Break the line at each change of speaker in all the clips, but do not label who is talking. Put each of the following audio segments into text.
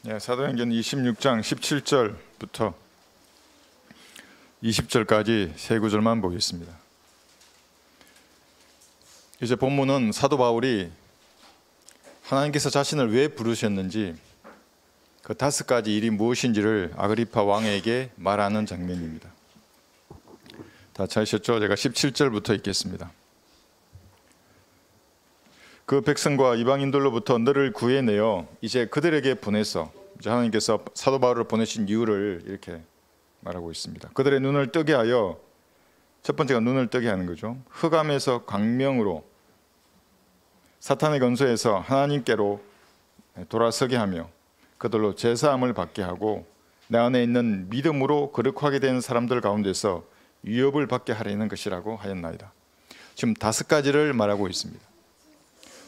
사도행전 26장 17절부터 20절까지 세 구절만 보겠습니다. 이제 본문은 사도 바울이 하나님께서 자신을 왜 부르셨는지 그 5가지 일이 무엇인지를 아그리파 왕에게 말하는 장면입니다. 다 찾으셨죠? 제가 17절부터 읽겠습니다. 그 백성과 이방인들로부터 너를 구해내어 이제 그들에게 보내서, 이제 하나님께서 사도 바울을 보내신 이유를 이렇게 말하고 있습니다. 그들의 눈을 뜨게 하여, 첫 번째가 눈을 뜨게 하는 거죠. 흑암에서 광명으로, 사탄의 건소에서 하나님께로 돌아서게 하며 그들로 제사함을 받게 하고 내 안에 있는 믿음으로 거룩하게 된 사람들 가운데서 유업을 받게 하려는 것이라고 하였나이다. 지금 5가지를 말하고 있습니다.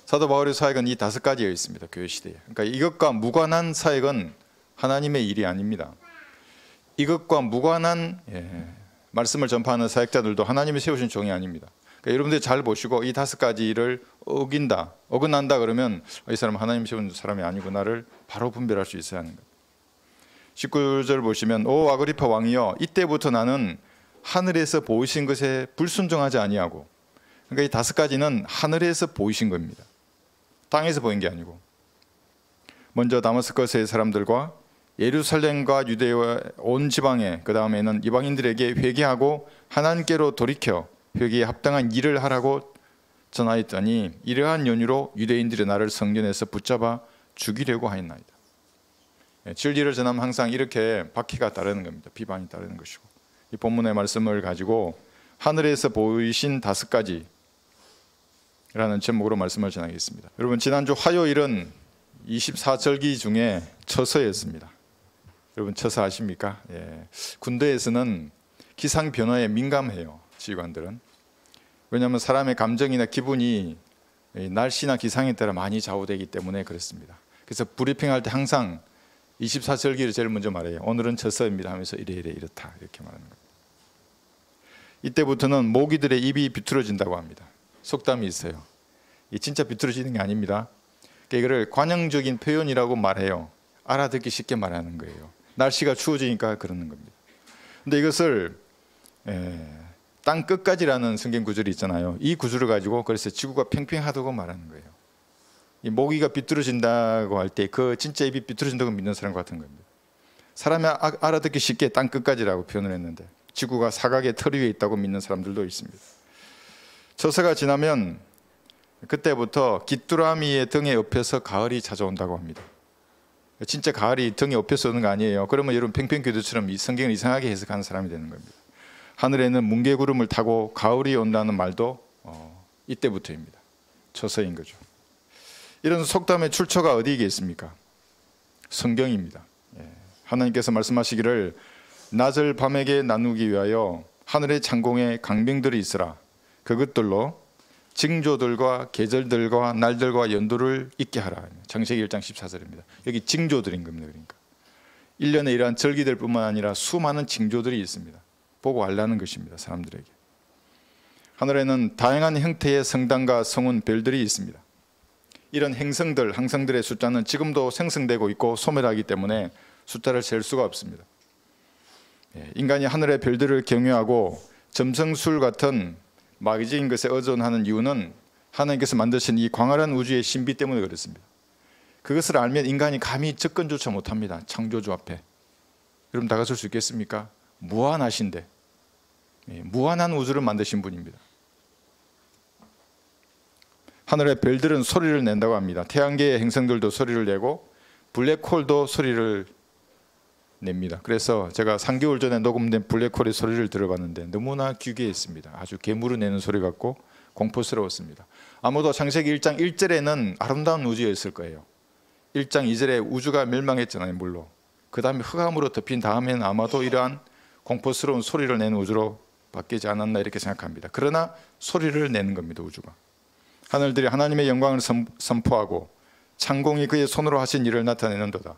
사도 바울의 사역은 이 5가지에 있습니다. 교회 시대에. 그러니까 이것과 무관한 사역은 하나님의 일이 아닙니다. 이것과 무관한 말씀을 전파하는 사역자들도 하나님이 세우신 종이 아닙니다. 그러니까 여러분들이 잘 보시고 이 5가지를 어긋난다 그러면 이 사람은 하나님 세운 사람이 아니구나를 바로 분별할 수 있어야 하는 겁니다. 19절 보시면 오 아그리파 왕이여, 이때부터 나는 하늘에서 보이신 것에 불순종하지 아니하고, 그러니까 이 5가지는 하늘에서 보이신 겁니다. 땅에서 보인 게 아니고, 먼저 다마스커스의 사람들과 예루살렘과 유대와 온 지방에, 그 다음에는 이방인들에게 회개하고 하나님께로 돌이켜 회개에 합당한 일을 하라고 전하였더니 이러한 연유로 유대인들이 나를 성전에서 붙잡아 죽이려고 하였나이다. 진리를 전하면 항상 이렇게 박해가 따르는 겁니다. 비방이 따르는 것이고, 이 본문의 말씀을 가지고 하늘에서 보이신 5가지 라는 제목으로 말씀을 전하겠습니다. 여러분, 지난주 화요일은 24절기 중에 처서였습니다. 여러분 처서 아십니까? 군대에서는 기상 변화에 민감해요. 지휘관들은. 왜냐하면 사람의 감정이나 기분이 날씨나 기상에 따라 많이 좌우되기 때문에 그렇습니다. 그래서 브리핑할 때 항상 24절기를 제일 먼저 말해요. 오늘은 처서입니다 하면서 이렇다 이렇게 말하는 겁니다. 이때부터는 모기들의 입이 비틀어진다고 합니다. 속담이 있어요. 이 진짜 비틀어지는 게 아닙니다. 이거를 관용적인 표현이라고 말해요. 알아듣기 쉽게 말하는 거예요. 날씨가 추워지니까 그러는 겁니다. 근데 이것을 땅 끝까지라는 성경 구절이 있잖아요. 이 구절을 가지고 그래서 지구가 팽팽하다고 말하는 거예요. 이 모기가 비틀어진다고 할 때 그 진짜 입이 비틀어진다고 믿는 사람 같은 겁니다. 사람이 알아듣기 쉽게 땅 끝까지라고 표현을 했는데 지구가 사각의 털 위에 있다고 믿는 사람들도 있습니다. 처서가 지나면 그때부터 귀뚜라미의 등에 엎여서 가을이 찾아온다고 합니다. 진짜 가을이 등에 엎여서 오는 거 아니에요. 그러면 여러분 팽팽교도처럼 이 성경을 이상하게 해석하는 사람이 되는 겁니다. 하늘에는 뭉게구름을 타고 가을이 온다는 말도 이때부터입니다. 처서인 거죠. 이런 속담의 출처가 어디에 있습니까? 성경입니다. 하나님께서 말씀하시기를 낮을 밤에게 나누기 위하여 하늘의 창공에 강병들이 있으라. 그것들로 징조들과 계절들과 날들과 연도를 있게 하라. 창세기 1장 14절입니다. 여기 징조들인 겁니다. 그러니까 1년에 이러한 절기들 뿐만 아니라 수많은 징조들이 있습니다. 보고 알라는 것입니다. 사람들에게. 하늘에는 다양한 형태의 성당과 성운 별들이 있습니다. 이런 행성들, 항성들의 숫자는 지금도 생성되고 있고 소멸하기 때문에 숫자를 셀 수가 없습니다. 인간이 하늘의 별들을 경외하고 점성술 같은 마귀적인 것에 의존하는 이유는 하나님께서 만드신 이 광활한 우주의 신비 때문에 그렇습니다. 그것을 알면 인간이 감히 접근조차 못합니다. 창조주 앞에. 여러분 다가설 수 있겠습니까? 무한하신데 무한한 우주를 만드신 분입니다. 하늘의 별들은 소리를 낸다고 합니다. 태양계의 행성들도 소리를 내고 블랙홀도 소리를 냅니다. 그래서 제가 3개월 전에 녹음된 블랙홀의 소리를 들어봤는데 너무나 기괴했습니다. 아주 괴물을 내는 소리 같고 공포스러웠습니다. 아무도 창세기 1장 1절에는 아름다운 우주였을 거예요. 1장 2절에 우주가 멸망했잖아요. 물로. 그 다음에 흑암으로 덮인 다음에는 아마도 이러한 공포스러운 소리를 내는 우주로 바뀌지 않았나 이렇게 생각합니다. 그러나 소리를 내는 겁니다. 우주가. 하늘들이 하나님의 영광을 선포하고 창공이 그의 손으로 하신 일을 나타내는도다.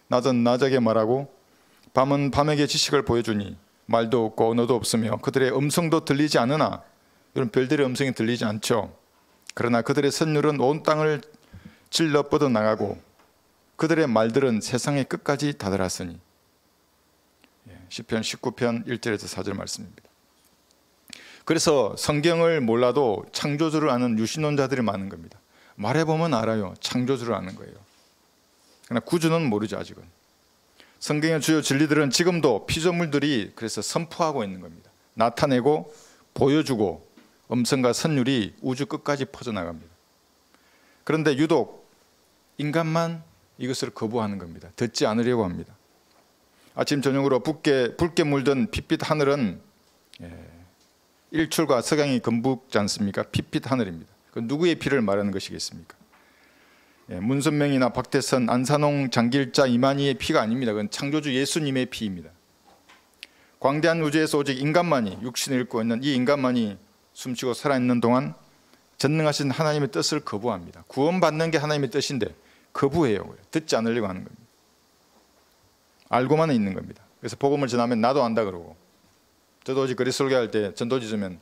낮은 낮에게 말하고 밤은 밤에게 지식을 보여주니 말도 없고 언어도 없으며 그들의 음성도 들리지 않으나, 이런 별들의 음성이 들리지 않죠. 그러나 그들의 선율은 온 땅을 질러 뻗어나가고 그들의 말들은 세상의 끝까지 다다랐으니. 시편 19편 1절에서 4절 말씀입니다. 그래서 성경을 몰라도 창조주를 아는 유신론자들이 많은 겁니다. 말해보면 알아요. 창조주를 아는 거예요. 그러나 구주는 모르죠, 아직은. 성경의 주요 진리들은 지금도 피조물들이 그래서 선포하고 있는 겁니다. 나타내고 보여주고 음성과 선율이 우주 끝까지 퍼져나갑니다. 그런데 유독 인간만 이것을 거부하는 겁니다. 듣지 않으려고 합니다. 아침 저녁으로 붉게 물든 핏빛 하늘은 일출과 석양이 검붉지 않습니까? 핏빛 하늘입니다. 그 누구의 피를 말하는 것이겠습니까? 문선명이나 박태선, 안산홍, 장길자, 이만희의 피가 아닙니다. 그건 창조주 예수님의 피입니다. 광대한 우주에서 오직 인간만이, 육신을 입고 있는 이 인간만이 숨쉬고 살아있는 동안 전능하신 하나님의 뜻을 거부합니다. 구원받는 게 하나님의 뜻인데 거부해요. 듣지 않으려고 하는 겁니다. 알고만 있는 겁니다. 그래서 복음을 전하면 나도 안다 그러고, 저도 어제 거리 설교할 때 전도지 주면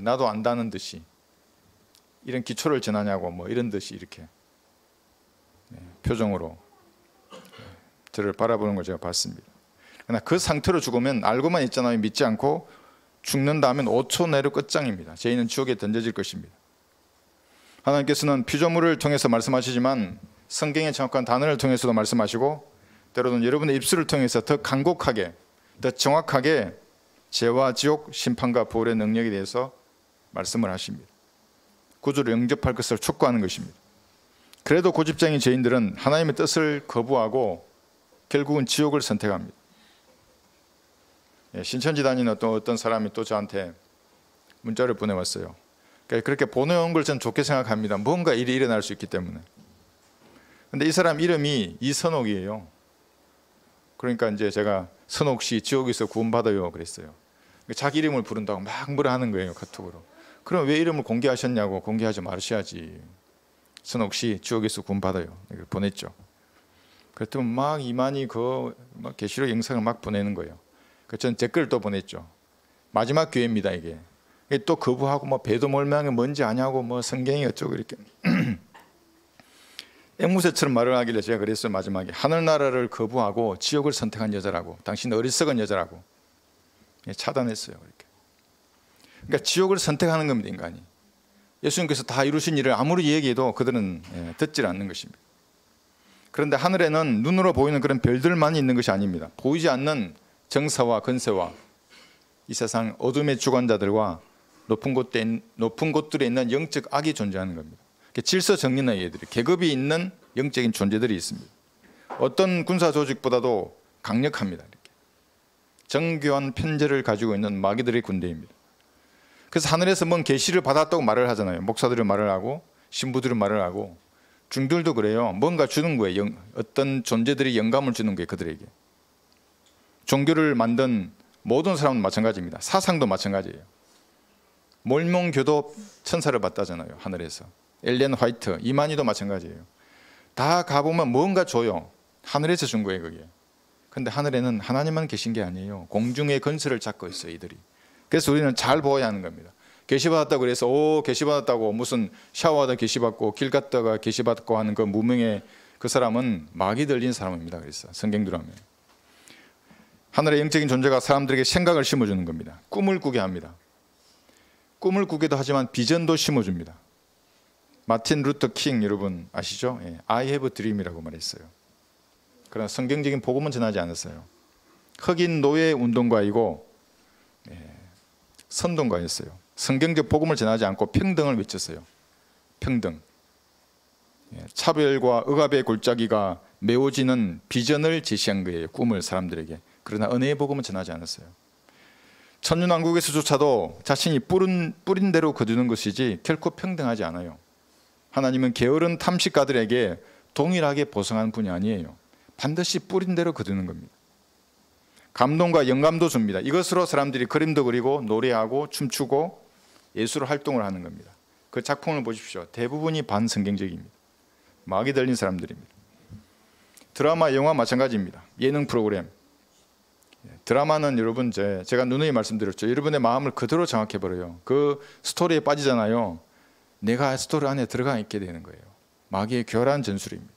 나도 안다는 듯이 이런 기초를 전하냐고 뭐 이런 듯이 이렇게 표정으로 저를 바라보는 걸 제가 봤습니다. 그러나 그 상태로 죽으면 알고만 있잖아요. 믿지 않고 죽는다 하면 5초 내로 끝장입니다. 죄인은 지옥에 던져질 것입니다. 하나님께서는 피조물을 통해서 말씀하시지만 성경의 정확한 단어를 통해서도 말씀하시고 때로는 여러분의 입술을 통해서 더 간곡하게, 더 정확하게 죄와 지옥, 심판과 부활의 능력에 대해서 말씀을 하십니다. 구주를 영접할 것을 촉구하는 것입니다. 그래도 고집쟁이 죄인들은 하나님의 뜻을 거부하고 결국은 지옥을 선택합니다. 신천지 다니는 어떤 사람이 또 저한테 문자를 보내왔어요. 그렇게 보내온 걸 저는 좋게 생각합니다. 뭔가 일이 일어날 수 있기 때문에. 근데 이 사람 이름이 이선옥이에요. 그러니까 이제 제가 선옥 씨 지옥에서 구원받아요 그랬어요. 자기 이름을 부른다고 막 뭐라 하는 거예요, 카톡으로. 그럼 왜 이름을 공개하셨냐고. 공개하지 말으셔야지. 선옥 씨 지옥에서 구원받아요. 보냈죠. 그랬더니 막 이만희 막 계시록 영상을 막 보내는 거예요. 그래서 저는 댓글을 또 보냈죠. 마지막 기회입니다, 이게. 또 거부하고 뭐 배도몰망이 뭔지 아냐고 뭐 성경이 어쩌고 이렇게 앵무새처럼 말을 하길래 제가 그랬어요. 마지막에 하늘나라를 거부하고 지옥을 선택한 여자라고, 당신 어리석은 여자라고 차단했어요. 이렇게. 그러니까 지옥을 선택하는 겁니다, 인간이. 예수님께서 다 이루신 일을 아무리 얘기해도 그들은 듣질 않는 것입니다. 그런데 하늘에는 눈으로 보이는 그런 별들만 있는 것이 아닙니다. 보이지 않는 정사와 건세와 이 세상 어둠의 주관자들과 높은 곳들에 있는 영적 악이 존재하는 겁니다. 질서 정리나 얘들이 계급이 있는 영적인 존재들이 있습니다. 어떤 군사 조직보다도 강력합니다. 이렇게. 정교한 편제를 가지고 있는 마귀들의 군대입니다. 그래서 하늘에서 뭔 계시를 받았다고 말을 하잖아요. 목사들이 말을 하고 신부들이 말을 하고 중들도 그래요. 뭔가 주는 거예요. 어떤 존재들이 영감을 주는 거예요, 그들에게. 종교를 만든 모든 사람은 마찬가지입니다. 사상도 마찬가지예요. 몰몬교도 천사를 봤다잖아요, 하늘에서. 엘렌 화이트, 이만희도 마찬가지예요. 다 가보면 뭔가 줘요. 하늘에서 준 거예요, 그게. 근데 하늘에는 하나님만 계신 게 아니에요. 공중의 건설을 잡고 있어요, 이들이. 그래서 우리는 잘 보아야 하는 겁니다. 계시받았다고 그래서 계시받았다고 무슨 샤워하다 계시받고 길 갔다가 계시받고 하는 그 무명의 그 사람은 마귀 들린 사람입니다. 그래서 성경대로 하면 하늘의 영적인 존재가 사람들에게 생각을 심어주는 겁니다. 꿈을 꾸게 합니다. 꿈을 꾸기도 하지만 비전도 심어줍니다. 마틴 루터 킹 여러분 아시죠? I have a dream이라고 말했어요. 그러나 성경적인 복음은 전하지 않았어요. 흑인 노예 운동가이고 선동가였어요. 성경적 복음을 전하지 않고 평등을 외쳤어요. 평등. 차별과 억압의 골짜기가 메워지는 비전을 제시한 거예요. 꿈을 사람들에게. 그러나 은혜의 복음은 전하지 않았어요. 천년왕국에서조차도 자신이 뿌린 대로 거두는 것이지 결코 평등하지 않아요. 하나님은 게으른 탐식가들에게 동일하게 보상하는 분이 아니에요. 반드시 뿌린 대로 거두는 겁니다. 감동과 영감도 줍니다. 이것으로 사람들이 그림도 그리고 노래하고 춤추고 예술 활동을 하는 겁니다. 그 작품을 보십시오. 대부분이 반성경적입니다. 마귀 들린 사람들입니다. 드라마, 영화 마찬가지입니다. 예능 프로그램. 드라마는 여러분 제가 누누이 말씀드렸죠. 여러분의 마음을 그대로 장악해버려요. 그 스토리에 빠지잖아요. 내가 스토리 안에 들어가 있게 되는 거예요. 마귀의 교활한 전술입니다.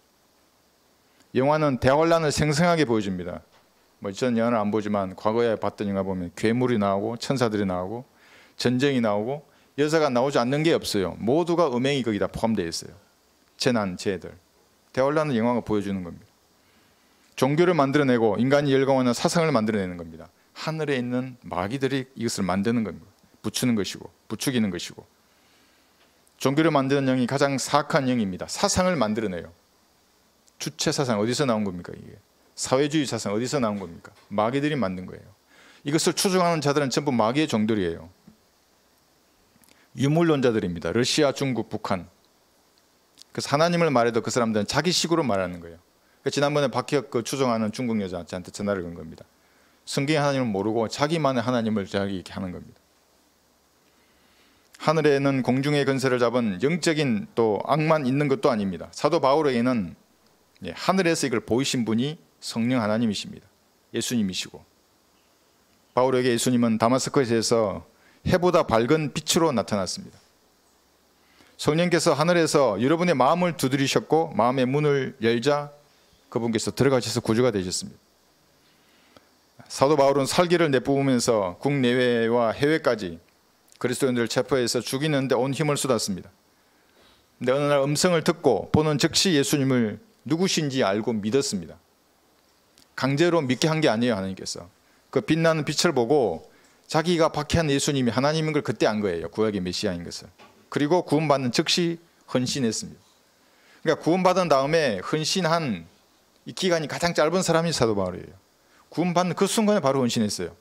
영화는 대환란을 생생하게 보여줍니다. 저는 영화를 안 보지만 과거에 봤던 영화 보면 괴물이 나오고 천사들이 나오고 전쟁이 나오고 여자가 나오지 않는 게 없어요. 모두가 음행이 거기다 포함되어 있어요. 재난, 재해들. 대환란은 영화가 보여주는 겁니다. 종교를 만들어내고 인간이 열광하는 사상을 만들어내는 겁니다. 하늘에 있는 마귀들이 이것을 만드는 겁니다. 부추는 것이고 부추기는 것이고. 종교를 만드는 영이 가장 사악한 영입니다. 사상을 만들어내요. 주체 사상 어디서 나온 겁니까? 이게 사회주의 사상 어디서 나온 겁니까? 마귀들이 만든 거예요. 이것을 추종하는 자들은 전부 마귀의 종들이에요. 유물론자들입니다. 러시아, 중국, 북한. 그래서 하나님을 말해도 그 사람들은 자기식으로 말하는 거예요. 지난번에 박혁 추종하는 중국 여자한테 전화를 건 겁니다. 성경의 하나님을 모르고 자기만의 하나님을 자기 이렇게 하는 겁니다. 하늘에는 공중의 건설을 잡은 영적인 또 악만 있는 것도 아닙니다. 사도 바울에게는 하늘에서 이걸 보이신 분이 성령 하나님이십니다. 예수님이시고, 바울에게 예수님은 다마스커스에서 해보다 밝은 빛으로 나타났습니다. 성령께서 하늘에서 여러분의 마음을 두드리셨고 마음의 문을 열자 그분께서 들어가셔서 구주가 되셨습니다. 사도 바울은 살기를 내뿜으면서 국내외와 해외까지 그리스도인들을 체포해서 죽이는데 온 힘을 쏟았습니다. 근데 어느 날 음성을 듣고 보는 즉시 예수님을 누구신지 알고 믿었습니다. 강제로 믿게 한 게 아니에요. 하나님께서 그 빛나는 빛을 보고 자기가 박해한 예수님이 하나님인 걸 그때 안 거예요. 구약의 메시아인 것을. 그리고 구원받는 즉시 헌신했습니다. 그러니까 구원받은 다음에 헌신한 이 기간이 가장 짧은 사람이 사도 바울이에요. 구원받는 그 순간에 바로 헌신했어요.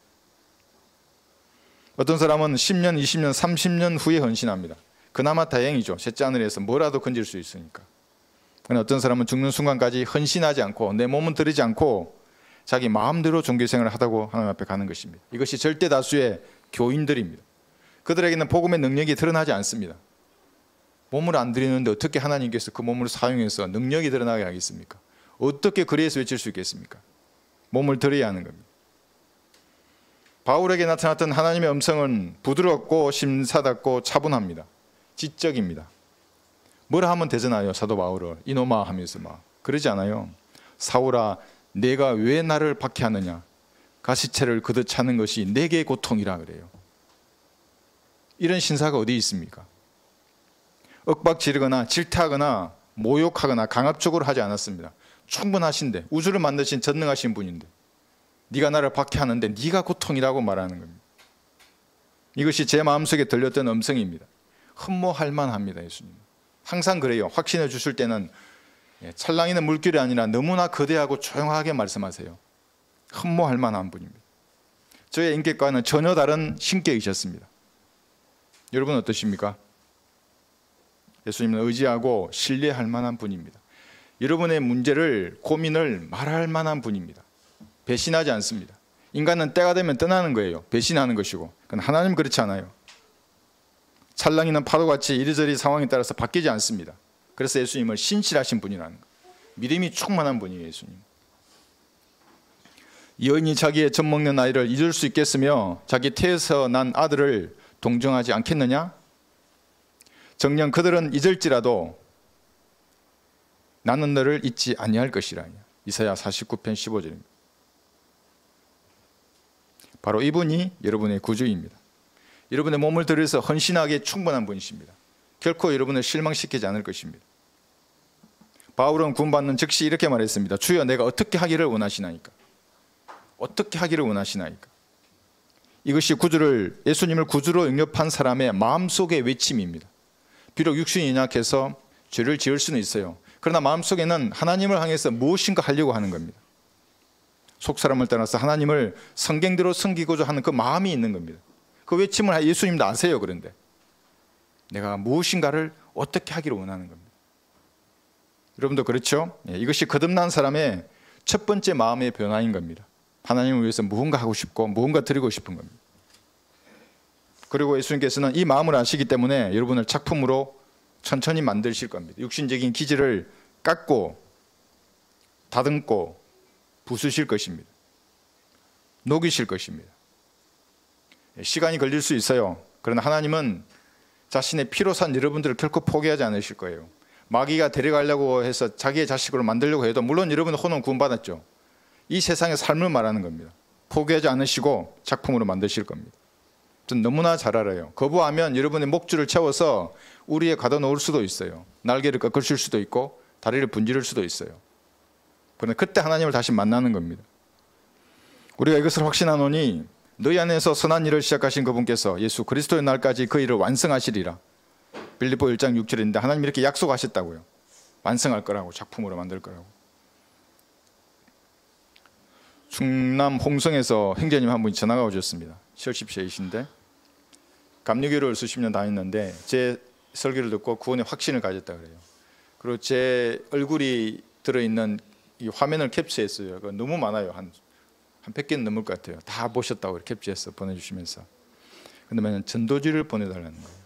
어떤 사람은 10년, 20년, 30년 후에 헌신합니다. 그나마 다행이죠. 셋째 하늘에서 뭐라도 건질 수 있으니까. 그러나 어떤 사람은 죽는 순간까지 헌신하지 않고 내 몸은 드리지 않고 자기 마음대로 종교생활을 하다고 하나님 앞에 가는 것입니다. 이것이 절대 다수의 교인들입니다. 그들에게는 복음의 능력이 드러나지 않습니다. 몸을 안 드리는데 어떻게 하나님께서 그 몸을 사용해서 능력이 드러나게 하겠습니까? 어떻게 그리에서 외칠 수 있겠습니까? 몸을 드려야 하는 겁니다. 바울에게 나타났던 하나님의 음성은 부드럽고 심사답고 차분합니다. 지적입니다. 뭐라 하면 되잖아요. 사도 바울을 이놈아 하면서 막 그러지 않아요. 사울아 내가 왜 나를 박해하느냐, 가시채를 그듯 차는 것이 내게 고통이라 그래요. 이런 신사가 어디 있습니까? 윽박 지르거나 질타하거나 모욕하거나 강압적으로 하지 않았습니다. 충분하신데, 우주를 만드신 전능하신 분인데 네가 나를 박해하는데 네가 고통이라고 말하는 겁니다. 이것이 제 마음속에 들렸던 음성입니다. 흠모할 만합니다. 예수님 항상 그래요. 확신을 주실 때는 찰랑이는 물결이 아니라 너무나 거대하고 조용하게 말씀하세요. 흠모할 만한 분입니다. 저의 인격과는 전혀 다른 신격이셨습니다. 여러분 어떠십니까? 예수님은 의지하고 신뢰할 만한 분입니다. 여러분의 문제를, 고민을 말할 만한 분입니다. 배신하지 않습니다. 인간은 때가 되면 떠나는 거예요. 배신하는 것이고. 그러나 하나님은 그렇지 않아요. 찰랑이는 파도같이 이리저리 상황에 따라서 바뀌지 않습니다. 그래서 예수님을 신실하신 분이라는 거. 믿음이 충만한 분이에요. 예수님. 여인이 자기의 젖 먹는 아이를 잊을 수 있겠으며 자기 태에서 난 아들을 동정하지 않겠느냐? 정녕 그들은 잊을지라도 나는 너를 잊지 아니할 것이라. 이사야 49편 15절입니다. 바로 이분이 여러분의 구주입니다. 여러분의 몸을 들여서 헌신하기에 충분한 분이십니다. 결코 여러분을 실망시키지 않을 것입니다. 바울은 구원받는 즉시 이렇게 말했습니다. 주여 내가 어떻게 하기를 원하시나이까? 어떻게 하기를 원하시나이까? 이것이 예수님을 구주로 영접한 사람의 마음속의 외침입니다. 비록 육신이 연약해서 죄를 지을 수는 있어요. 그러나 마음속에는 하나님을 향해서 무엇인가 하려고 하는 겁니다. 속사람을 떠나서 하나님을 성경대로 섬기고자 하는 그 마음이 있는 겁니다. 그 외침을 예수님도 아세요. 그런데 내가 무엇인가를 어떻게 하기를 원하는 겁니다. 여러분도 그렇죠? 이것이 거듭난 사람의 첫 번째 마음의 변화인 겁니다. 하나님을 위해서 무언가 하고 싶고 무언가 드리고 싶은 겁니다. 그리고 예수님께서는 이 마음을 아시기 때문에 여러분을 작품으로 천천히 만드실 겁니다. 육신적인 기질을 깎고 다듬고 부수실 것입니다. 녹이실 것입니다. 시간이 걸릴 수 있어요. 그러나 하나님은 자신의 피로 산 여러분들을 결코 포기하지 않으실 거예요. 마귀가 데려가려고 해서 자기의 자식으로 만들려고 해도 물론 여러분은 혼은 구원받았죠. 이 세상의 삶을 말하는 겁니다. 포기하지 않으시고 작품으로 만드실 겁니다. 전 너무나 잘 알아요. 거부하면 여러분의 목줄을 채워서 우리에 가둬놓을 수도 있어요. 날개를 꺾으실 수도 있고 다리를 분지를 수도 있어요. 그런데 그때 하나님을 다시 만나는 겁니다. 우리가 이것을 확신하노니 너희 안에서 선한 일을 시작하신 그분께서 예수 그리스도의 날까지 그 일을 완성하시리라. 빌립보 1장 6절인데 하나님 이렇게 약속하셨다고요. 완성할 거라고, 작품으로 만들 거라고. 충남 홍성에서 형제님 한 분이 전화가 오셨습니다. 70세이신데 감리교를 수십 년 다녔는데 제 설교를 듣고 구원의 확신을 가졌다 그래요. 그리고 제 얼굴이 들어있는 이 화면을 캡처했어요. 너무 많아요. 한 100개는 넘을 것 같아요. 다 보셨다고 캡처해서 보내주시면서. 그러면 전도지를 보내달라는 거예요.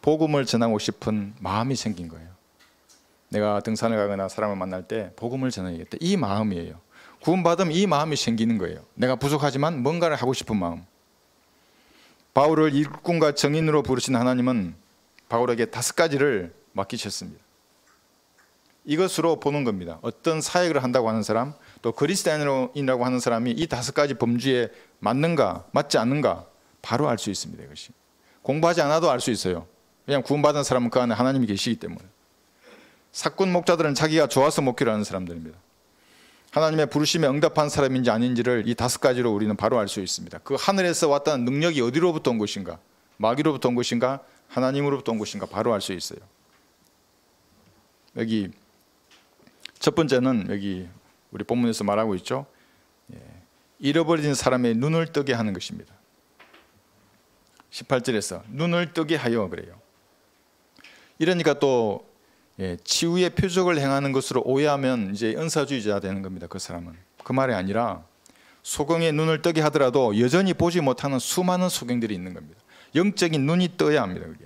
복음을 전하고 싶은 마음이 생긴 거예요. 내가 등산을 가거나 사람을 만날 때 복음을 전해야겠다. 이 마음이에요. 구원받으면 이 마음이 생기는 거예요. 내가 부족하지만 뭔가를 하고 싶은 마음. 바울을 일꾼과 정인으로 부르신 하나님은 바울에게 5가지를 맡기셨습니다. 이것으로 보는 겁니다. 어떤 사역을 한다고 하는 사람, 또 그리스도인이라고 하는 사람이 이 5가지 범주에 맞는가 맞지 않는가 바로 알 수 있습니다. 이것이 공부하지 않아도 알 수 있어요. 왜냐하면 구원받은 사람은 그 안에 하나님이 계시기 때문에. 사꾼 목자들은 자기가 좋아서 목회를 하는 사람들입니다. 하나님의 부르심에 응답한 사람인지 아닌지를 이 5가지로 우리는 바로 알 수 있습니다. 그 하늘에서 왔다는 능력이 어디로부터 온 것인가, 마귀로부터 온 것인가, 하나님으로부터 온 것인가 바로 알 수 있어요. 여기 첫 번째는 여기 우리 본문에서 말하고 있죠. 잃어버린 사람의 눈을 뜨게 하는 것입니다. 18절에서 눈을 뜨게 하여 그래요. 이러니까 또 치유의 표적을 행하는 것으로 오해하면 이제 은사주의자 되는 겁니다. 그 사람은. 그 말이 아니라 소경의 눈을 뜨게 하더라도 여전히 보지 못하는 수많은 소경들이 있는 겁니다. 영적인 눈이 떠야 합니다. 그게.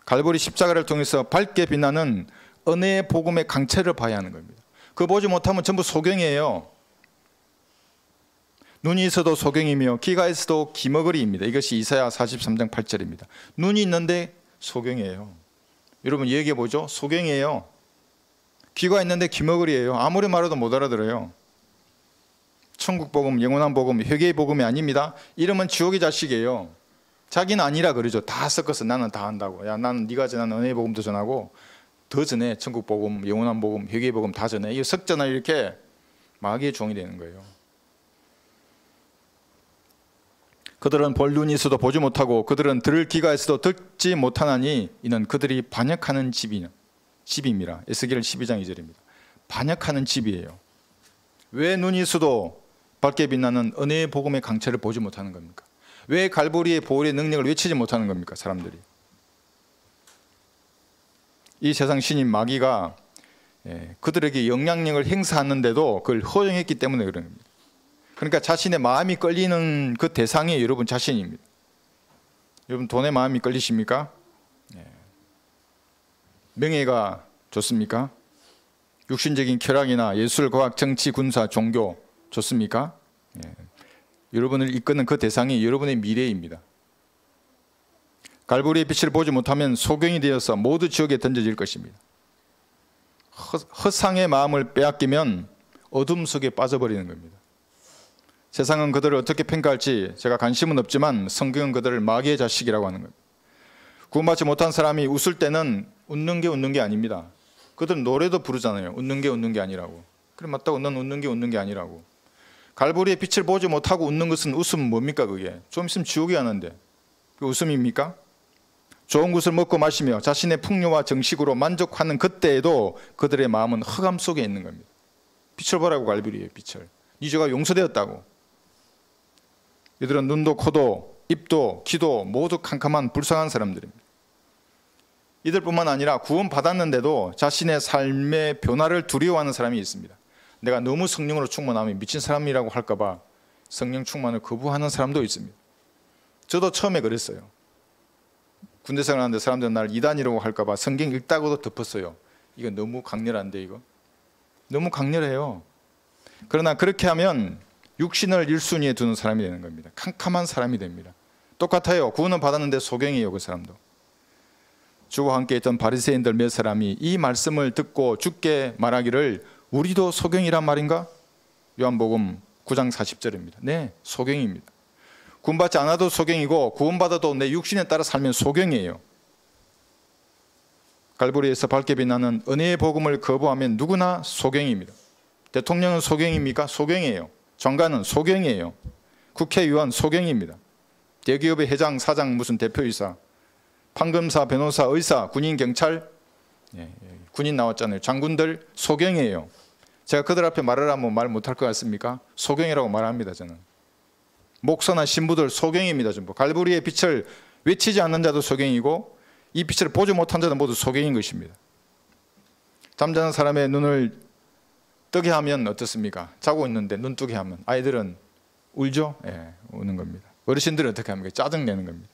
갈보리 십자가를 통해서 밝게 빛나는 은혜의 복음의 강체를 봐야 하는 겁니다. 그거 보지 못하면 전부 소경이에요. 눈이 있어도 소경이며 귀가 있어도 기머거리입니다. 이것이 이사야 43장 8절입니다. 눈이 있는데 소경이에요. 여러분 얘기해 보죠. 소경이에요. 귀가 있는데 기머거리예요. 아무리 말해도 못 알아들어요. 천국 복음, 영원한 복음, 회개의 복음이 아닙니다. 이러면 지옥의 자식이에요. 자기는 아니라 그러죠. 다 섞어서 나는 다 한다고. 야, 나는 네가 전하는 은혜의 복음도 전하고 더 전해. 천국 복음, 영원한 복음, 회개의 복음 다 전해. 이거 섞잖아. 이렇게 마귀의 종이 되는 거예요. 그들은 볼 눈이 있어도 보지 못하고 그들은 들을 귀가 있어도 듣지 못하나니 이는 그들이 반역하는 집입니다. 에스겔 12장 2절입니다. 반역하는 집이에요. 왜 눈이 있어도 밝게 빛나는 은혜의 복음의 강체를 보지 못하는 겁니까? 왜 갈보리의 보혈의 능력을 외치지 못하는 겁니까? 사람들이. 이 세상 신인 마귀가 그들에게 영향력을 행사하는데도 그걸 허용했기 때문에 그런 겁니다. 그러니까 자신의 마음이 끌리는 그 대상이 여러분 자신입니다. 여러분 돈에 마음이 끌리십니까? 명예가 좋습니까? 육신적인 쾌락이나 예술, 과학, 정치, 군사, 종교 좋습니까? 여러분을 이끄는 그 대상이 여러분의 미래입니다. 갈보리의 빛을 보지 못하면 소경이 되어서 모두 지옥에 던져질 것입니다. 허상의 마음을 빼앗기면 어둠 속에 빠져버리는 겁니다. 세상은 그들을 어떻게 평가할지 제가 관심은 없지만 성경은 그들을 마귀의 자식이라고 하는 겁니다. 구원받지 못한 사람이 웃을 때는 웃는 게 아닙니다. 그들은 노래도 부르잖아요. 웃는 게 아니라고. 그래 맞다고 넌 웃는 게 아니라고. 갈보리의 빛을 보지 못하고 웃는 것은 웃음은 뭡니까 그게? 좀 있으면 지옥이 가는데 그 웃음입니까? 좋은 것을 먹고 마시며 자신의 풍요와 정식으로 만족하는 그때에도 그들의 마음은 흑암 속에 있는 겁니다. 빛을 보라고 갈보리의 빛을. 네 죄가 용서되었다고. 이들은 눈도 코도 입도 귀도 모두 캄캄한 불쌍한 사람들입니다. 이들뿐만 아니라 구원받았는데도 자신의 삶의 변화를 두려워하는 사람이 있습니다. 내가 너무 성령으로 충만하면 미친 사람이라고 할까 봐 성령 충만을 거부하는 사람도 있습니다. 저도 처음에 그랬어요. 군대 생활하는데 사람들은 나를 이단이라고 할까 봐 성경 읽다고도 덮었어요. 이거 너무 강렬한데 이거? 너무 강렬해요. 그러나 그렇게 하면 육신을 1순위에 두는 사람이 되는 겁니다. 캄캄한 사람이 됩니다. 똑같아요. 구원은 받았는데 소경이에요. 그 사람도. 주와 함께 있던 바리새인들 몇 사람이 이 말씀을 듣고 주께 말하기를 우리도 소경이란 말인가? 요한복음 9장 40절입니다. 네, 소경입니다. 구원받지 않아도 소경이고 구원받아도 내 육신에 따라 살면 소경이에요. 갈보리에서 밝게 빛나는 은혜의 복음을 거부하면 누구나 소경입니다. 대통령은 소경입니까? 소경이에요. 장관은 소경이에요. 국회의원 소경입니다. 대기업의 회장, 사장, 무슨 대표이사, 판검사, 변호사, 의사, 군인, 경찰, 군인 나왔잖아요. 장군들 소경이에요. 제가 그들 앞에 말을 하면 말 못할 것 같습니까? 소경이라고 말합니다. 저는. 목사나 신부들 소경입니다. 전부. 갈보리의 빛을 외치지 않는 자도 소경이고 이 빛을 보지 못한 자도 모두 소경인 것입니다. 잠자는 사람의 눈을 뜨게 하면 어떻습니까? 자고 있는데 눈 뜨게 하면 아이들은 울죠? 예, 우는 겁니다. 어르신들은 어떻게 합니까? 짜증내는 겁니다.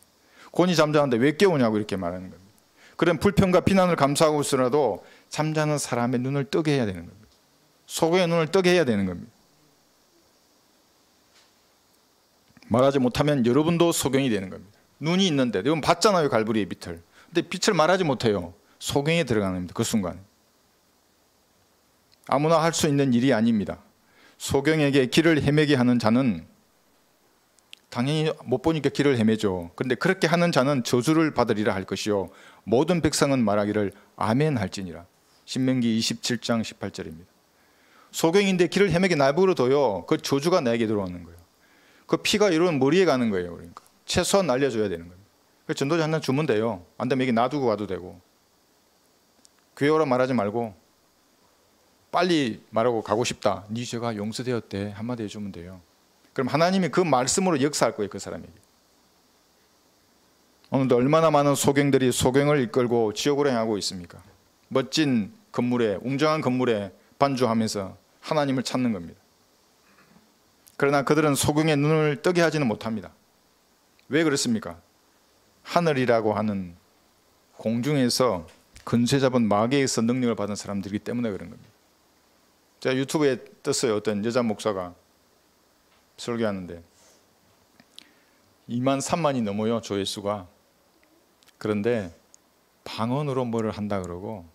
곤히 잠자는데 왜 깨우냐고 이렇게 말하는 겁니다. 그런 불평과 비난을 감수하고 있으라도 잠자는 사람의 눈을 뜨게 해야 되는 겁니다. 소경의 눈을 뜨게 해야 되는 겁니다. 말하지 못하면 여러분도 소경이 되는 겁니다. 눈이 있는데 여러분 봤잖아요. 갈보리의 빛을. 근데 빛을 말하지 못해요. 소경에 들어가는 겁니다. 그 순간. 아무나 할 수 있는 일이 아닙니다. 소경에게 길을 헤매게 하는 자는 당연히 못 보니까 길을 헤매죠. 그런데 그렇게 하는 자는 저주를 받으리라 할 것이요 모든 백성은 말하기를 아멘 할지니라. 신명기 27장 18절입니다. 소경인데 길을 헤매게 나부로 둬요. 그 저주가 나에게 들어오는 거예요. 그 피가 이런 머리에 가는 거예요. 그러니까 최소한 날려줘야 되는 겁니다. 그래서 전도자 하나 주면 돼요. 안 되면 여기 놔두고 가도 되고. 교회 오라 말하지 말고 빨리 말하고 가고 싶다. 네 죄가 용서되었대. 한마디 해주면 돼요. 그럼 하나님이 그 말씀으로 역사할 거예요. 그 사람에게. 오늘도 얼마나 많은 소경들이 소경을 이끌고 지옥으로 향하고 있습니까? 멋진 건물에, 웅장한 건물에 반주하면서 하나님을 찾는 겁니다. 그러나 그들은 소경의 눈을 뜨게 하지는 못합니다. 왜 그렇습니까? 하늘이라고 하는 공중에서 근세 잡은 마귀에서 능력을 받은 사람들이기 때문에 그런 겁니다. 제가 유튜브에 떴어요. 어떤 여자 목사가 설교하는데 2만 3만이 넘어요. 조회수가. 그런데 방언으로 뭐를 한다 그러고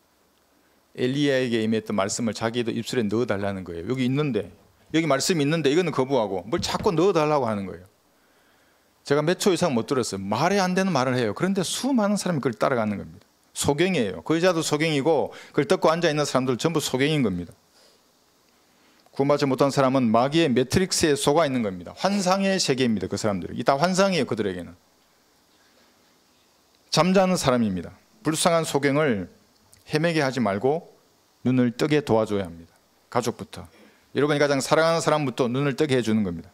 엘리야에게 임했던 말씀을 자기도 입술에 넣어달라는 거예요. 여기 있는데, 여기 말씀이 있는데 이거는 거부하고 뭘 자꾸 넣어달라고 하는 거예요. 제가 몇 초 이상 못 들었어요. 말이 안 되는 말을 해요. 그런데 수많은 사람이 그걸 따라가는 겁니다. 소경이에요. 그 여자도 소경이고 그걸 듣고 앉아있는 사람들 전부 소경인 겁니다. 구원받지 못한 사람은 마귀의 매트릭스에 속아 있는 겁니다. 환상의 세계입니다. 그 사람들은. 이 다 환상이에요. 그들에게는. 잠자는 사람입니다. 불쌍한 소경을 헤매게 하지 말고 눈을 뜨게 도와줘야 합니다. 가족부터. 여러분이 가장 사랑하는 사람부터 눈을 뜨게 해주는 겁니다.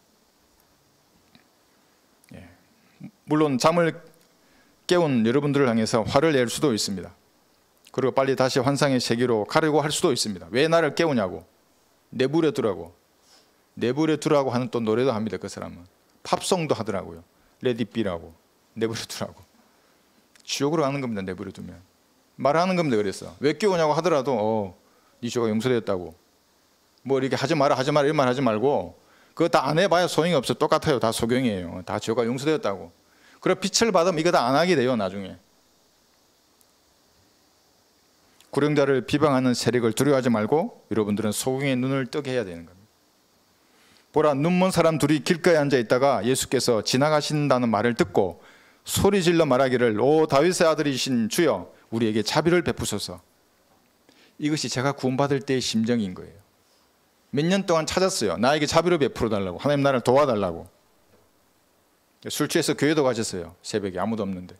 물론 잠을 깨운 여러분들을 향해서 화를 낼 수도 있습니다. 그리고 빨리 다시 환상의 세계로 가려고 할 수도 있습니다. 왜 나를 깨우냐고. 내버려 두라고. 내버려 두라고 하는 또 노래도 합니다. 그 사람은. 팝송도 하더라고요. 레디비라고. 내버려 두라고. 지옥으로 가는 겁니다. 내버려 두면. 말하는 겁니다. 그래서. 왜 깨우냐고 하더라도 네 죄가 용서되었다고. 뭐 이렇게 하지 마라 이런 말 하지 말고 그거 다 안 해봐야 소용이 없어. 똑같아요. 다 소경이에요. 다 죄가 용서되었다고. 그리고 빛을 받으면 이거 다 안 하게 돼요. 나중에. 구령자를 비방하는 세력을 두려워하지 말고 여러분들은 소경의 눈을 뜨게 해야 되는 겁니다. 보라, 눈먼 사람 둘이 길가에 앉아 있다가 예수께서 지나가신다는 말을 듣고 소리질러 말하기를 오 다윗의 아들이신 주여 우리에게 자비를 베푸소서. 이것이 제가 구원받을 때의 심정인 거예요. 몇 년 동안 찾았어요. 나에게 자비를 베풀어 달라고. 하나님 나를 도와달라고. 술 취해서 교회도 가셨어요. 새벽에 아무도 없는데.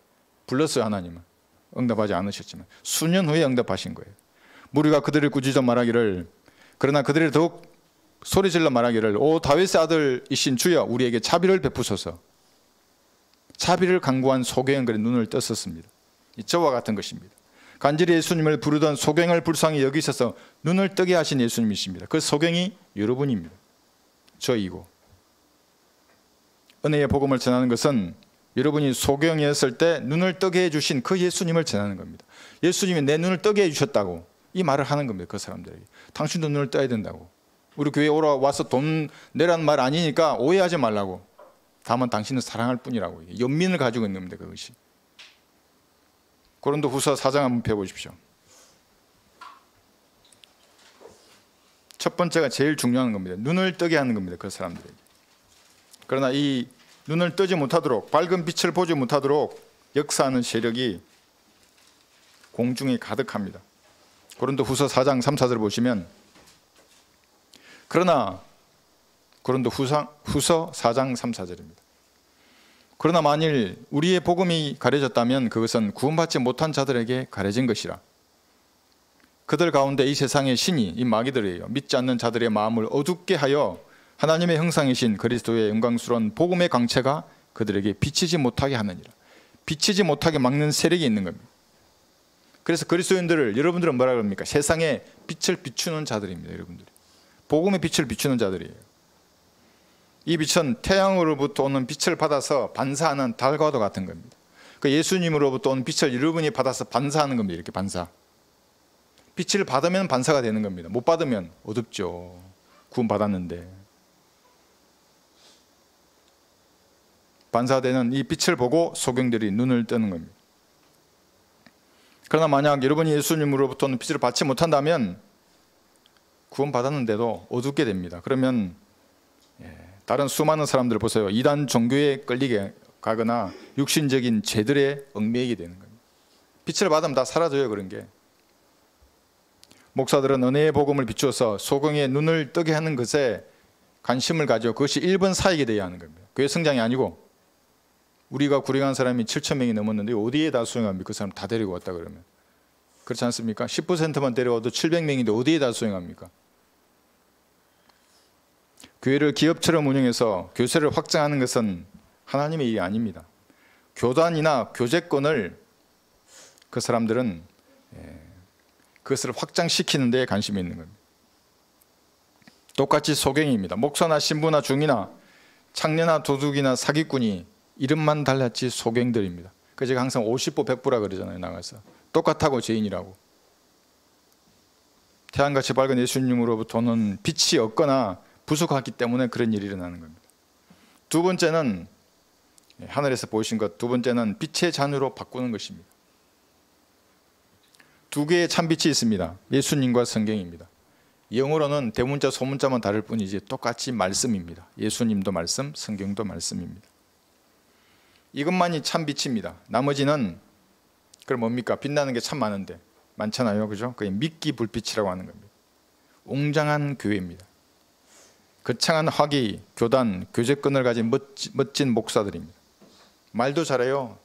불렀어요. 하나님은. 응답하지 않으셨지만 수년 후에 응답하신 거예요. 무리가 그들을 꾸짖어 말하기를 그러나 그들이 더욱 소리질러 말하기를 오 다윗의 아들이신 주여 우리에게 자비를 베푸소서. 자비를 강구한 소경은 그의 눈을 떴었습니다. 저와 같은 것입니다. 간절히 예수님을 부르던 소경을 불쌍히 여기셔서 눈을 뜨게 하신 예수님이십니다. 그 소경이 여러분입니다. 저이고. 은혜의 복음을 전하는 것은 여러분이 소경이었을 때 눈을 뜨게 해주신 그 예수님을 전하는 겁니다. 예수님이 내 눈을 뜨게 해주셨다고 이 말을 하는 겁니다. 그 사람들에게. 당신도 눈을 떠야 된다고. 우리 교회에 와서 돈 내라는 말 아니니까 오해하지 말라고. 다만 당신은 사랑할 뿐이라고. 연민을 가지고 있는 겁니다. 그것이. 고린도후서 4장 한번 펴보십시오. 첫 번째가 제일 중요한 겁니다. 눈을 뜨게 하는 겁니다. 그 사람들에게. 그러나 이 눈을 뜨지 못하도록, 밝은 빛을 보지 못하도록 역사하는 세력이 공중에 가득합니다. 고린도후서 4장 3, 4절 보시면, 그러나 고린도후서 4장 3, 4절입니다. 그러나 만일 우리의 복음이 가려졌다면 그것은 구원받지 못한 자들에게 가려진 것이라. 그들 가운데 이 세상의 신이, 이 마귀들이에요, 믿지 않는 자들의 마음을 어둡게 하여 하나님의 형상이신 그리스도의 영광스러운 복음의 광채가 그들에게 비치지 못하게 하느니라. 비치지 못하게 막는 세력이 있는 겁니다. 그래서 그리스도인들을 여러분들은 뭐라 그럽니까? 세상에 빛을 비추는 자들입니다. 여러분들이 복음의 빛을 비추는 자들이에요. 이 빛은 태양으로부터 오는 빛을 받아서 반사하는 달과도 같은 겁니다. 그 예수님으로부터 온 빛을 여러분이 받아서 반사하는 겁니다. 이렇게 반사. 빛을 받으면 반사가 되는 겁니다. 못 받으면 어둡죠. 구원 받았는데. 반사되는 이 빛을 보고 소경들이 눈을 뜨는 겁니다. 그러나 만약 여러분이 예수님으로부터 오는 빛을 받지 못한다면 구원 받았는데도 어둡게 됩니다. 그러면 다른 수많은 사람들 보세요. 이단 종교에 끌리게 가거나 육신적인 죄들에 얽매이게 되는 겁니다. 빛을 받으면 다 사라져요. 그런 게. 목사들은 은혜의 복음을 비추어서 소경의 눈을 뜨게 하는 것에 관심을 가져 그것이 1번 사역이 되어야 하는 겁니다. 교회 성장이 아니고, 우리가 구령한 사람이 7,000명이 넘었는데 어디에 다 수용합니까? 그 사람 다 데리고 왔다 그러면. 그렇지 않습니까? 10%만 데려와도 700명인데 어디에 다 수용합니까? 교회를 기업처럼 운영해서 교세를 확장하는 것은 하나님의 일이 아닙니다. 교단이나 교제권을 그 사람들은 그것을 확장시키는 데 관심이 있는 겁니다. 똑같이 소경입니다. 목사나 신부나 중이나 창녀나 도둑이나 사기꾼이 이름만 달랐지 소경들입니다. 그래서 제가 항상 50보 100보라 그러잖아요. 나가서 똑같다고 죄인이라고. 태양같이 밝은 예수님으로부터는 빛이 없거나 부족하기 때문에 그런 일이 일어나는 겁니다. 두 번째는 하늘에서 보이신 것, 두 번째는 빛의 잔으로 바꾸는 것입니다. 두 개의 참빛이 있습니다. 예수님과 성경입니다. 영어로는 대문자 소문자만 다를 뿐이지 똑같이 말씀입니다. 예수님도 말씀, 성경도 말씀입니다. 이것만이 참빛입니다. 나머지는 그럼 뭡니까? 빛나는 게 참 많잖아요. 그죠? 그게 미끼 불빛이라고 하는 겁니다. 웅장한 교회입니다. 거창한 화기, 교단, 교제권을 가진 멋진 목사들입니다. 말도 잘해요.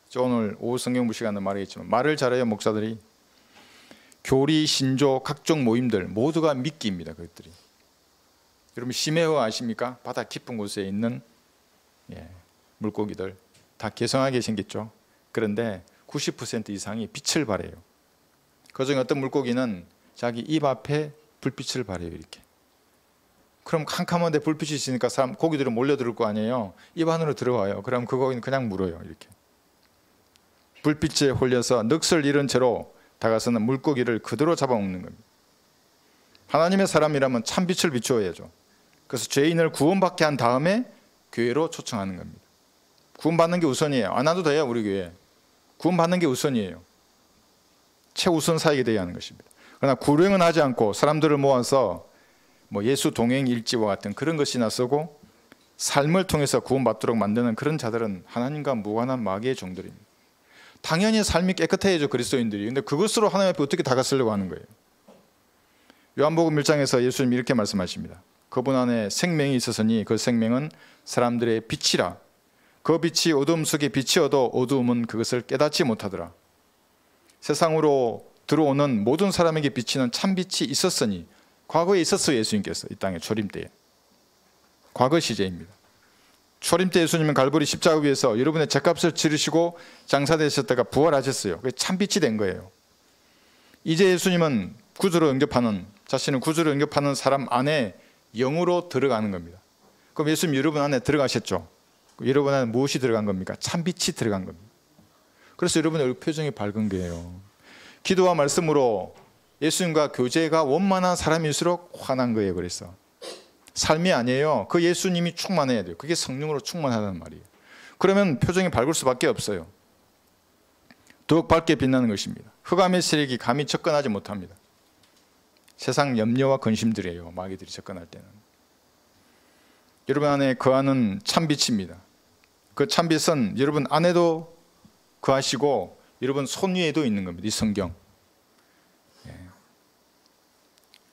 저 오늘 오후 성경부 시간에 말하겠지만 말을 잘해요. 목사들이. 교리, 신조, 각종 모임들 모두가 미끼입니다. 그것들이. 여러분 심해어 아십니까? 바다 깊은 곳에 있는 물고기들 다 개성하게 생겼죠. 그런데 90% 이상이 빛을 발해요. 그중에 어떤 물고기는 자기 입 앞에 불빛을 발해요. 이렇게. 그럼 캄캄한데 불빛이 있으니까 고기들은 몰려들 거 아니에요. 입 안으로 들어와요. 그럼 그 고기는 그냥 물어요. 이렇게. 불빛에 홀려서 넋을 잃은 채로 다가서는 물고기를 그대로 잡아먹는 겁니다. 하나님의 사람이라면 참빛을 비추어야죠. 그래서 죄인을 구원받게 한 다음에 교회로 초청하는 겁니다. 구원받는 게 우선이에요. 안 와도 돼요. 우리 교회. 구원받는 게 우선이에요. 최우선 사역이 되어야 하는 것입니다. 그러나 구령은 하지 않고 사람들을 모아서 예수 동행 일지와 같은 그런 것이나 쓰고 삶을 통해서 구원받도록 만드는 그런 자들은 하나님과 무관한 마귀의 종들입니다. 당연히 삶이 깨끗해야죠. 그리스도인들이. 근데 그것으로 하나님 앞에 어떻게 다가서려고 하는 거예요? 요한복음 1장에서 예수님이 이렇게 말씀하십니다. 그분 안에 생명이 있었으니 그 생명은 사람들의 빛이라. 그 빛이 어두움 속에 비치어도 어두움은 그것을 깨닫지 못하더라. 세상으로 들어오는 모든 사람에게 비치는 참빛이 있었으니, 과거에 있었어요. 예수님께서 이 땅에 초림 때에. 과거 시제입니다. 초림 때 예수님은 갈보리 십자가 위에서 여러분의 죗값을 치르시고 장사되셨다가 부활하셨어요. 그게 참빛이 된 거예요. 이제 예수님은 구주로 영접하는, 자신을 구주로 영접하는 사람 안에 영으로 들어가는 겁니다. 그럼 예수님 여러분 안에 들어가셨죠? 여러분 안에 무엇이 들어간 겁니까? 참빛이 들어간 겁니다. 그래서 여러분의 얼굴 표정이 밝은 거예요. 기도와 말씀으로 예수님과 교제가 원만한 사람일수록 환한 거예요. 그래서 삶이 아니에요. 그 예수님이 충만해야 돼요. 그게 성령으로 충만하다는 말이에요. 그러면 표정이 밝을 수밖에 없어요. 더욱 밝게 빛나는 것입니다. 흑암의 세력이 감히 접근하지 못합니다. 세상 염려와 근심들이에요. 마귀들이 접근할 때는. 여러분 안에 거하는 참빛입니다. 그 참빛은 여러분 안에도 거하시고 여러분 손 위에도 있는 겁니다. 이 성경.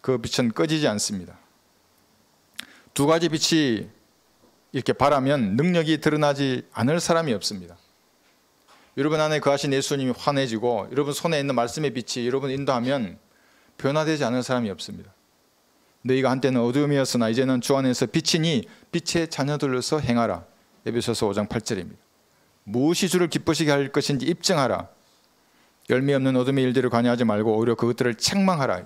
그 빛은 꺼지지 않습니다. 두 가지 빛이 이렇게 바라면 능력이 드러나지 않을 사람이 없습니다. 여러분 안에 거하신 예수님이 환해지고 여러분 손에 있는 말씀의 빛이 여러분 인도하면 변화되지 않을 사람이 없습니다. 너희가 한때는 어두움이었으나 이제는 주 안에서 빛이니 빛의 자녀들로서 행하라. 에베소서 5장 8절입니다. 무엇이 주를 기쁘시게 할 것인지 입증하라. 열매 없는 어둠의 일들을 관여하지 말고 오히려 그것들을 책망하라.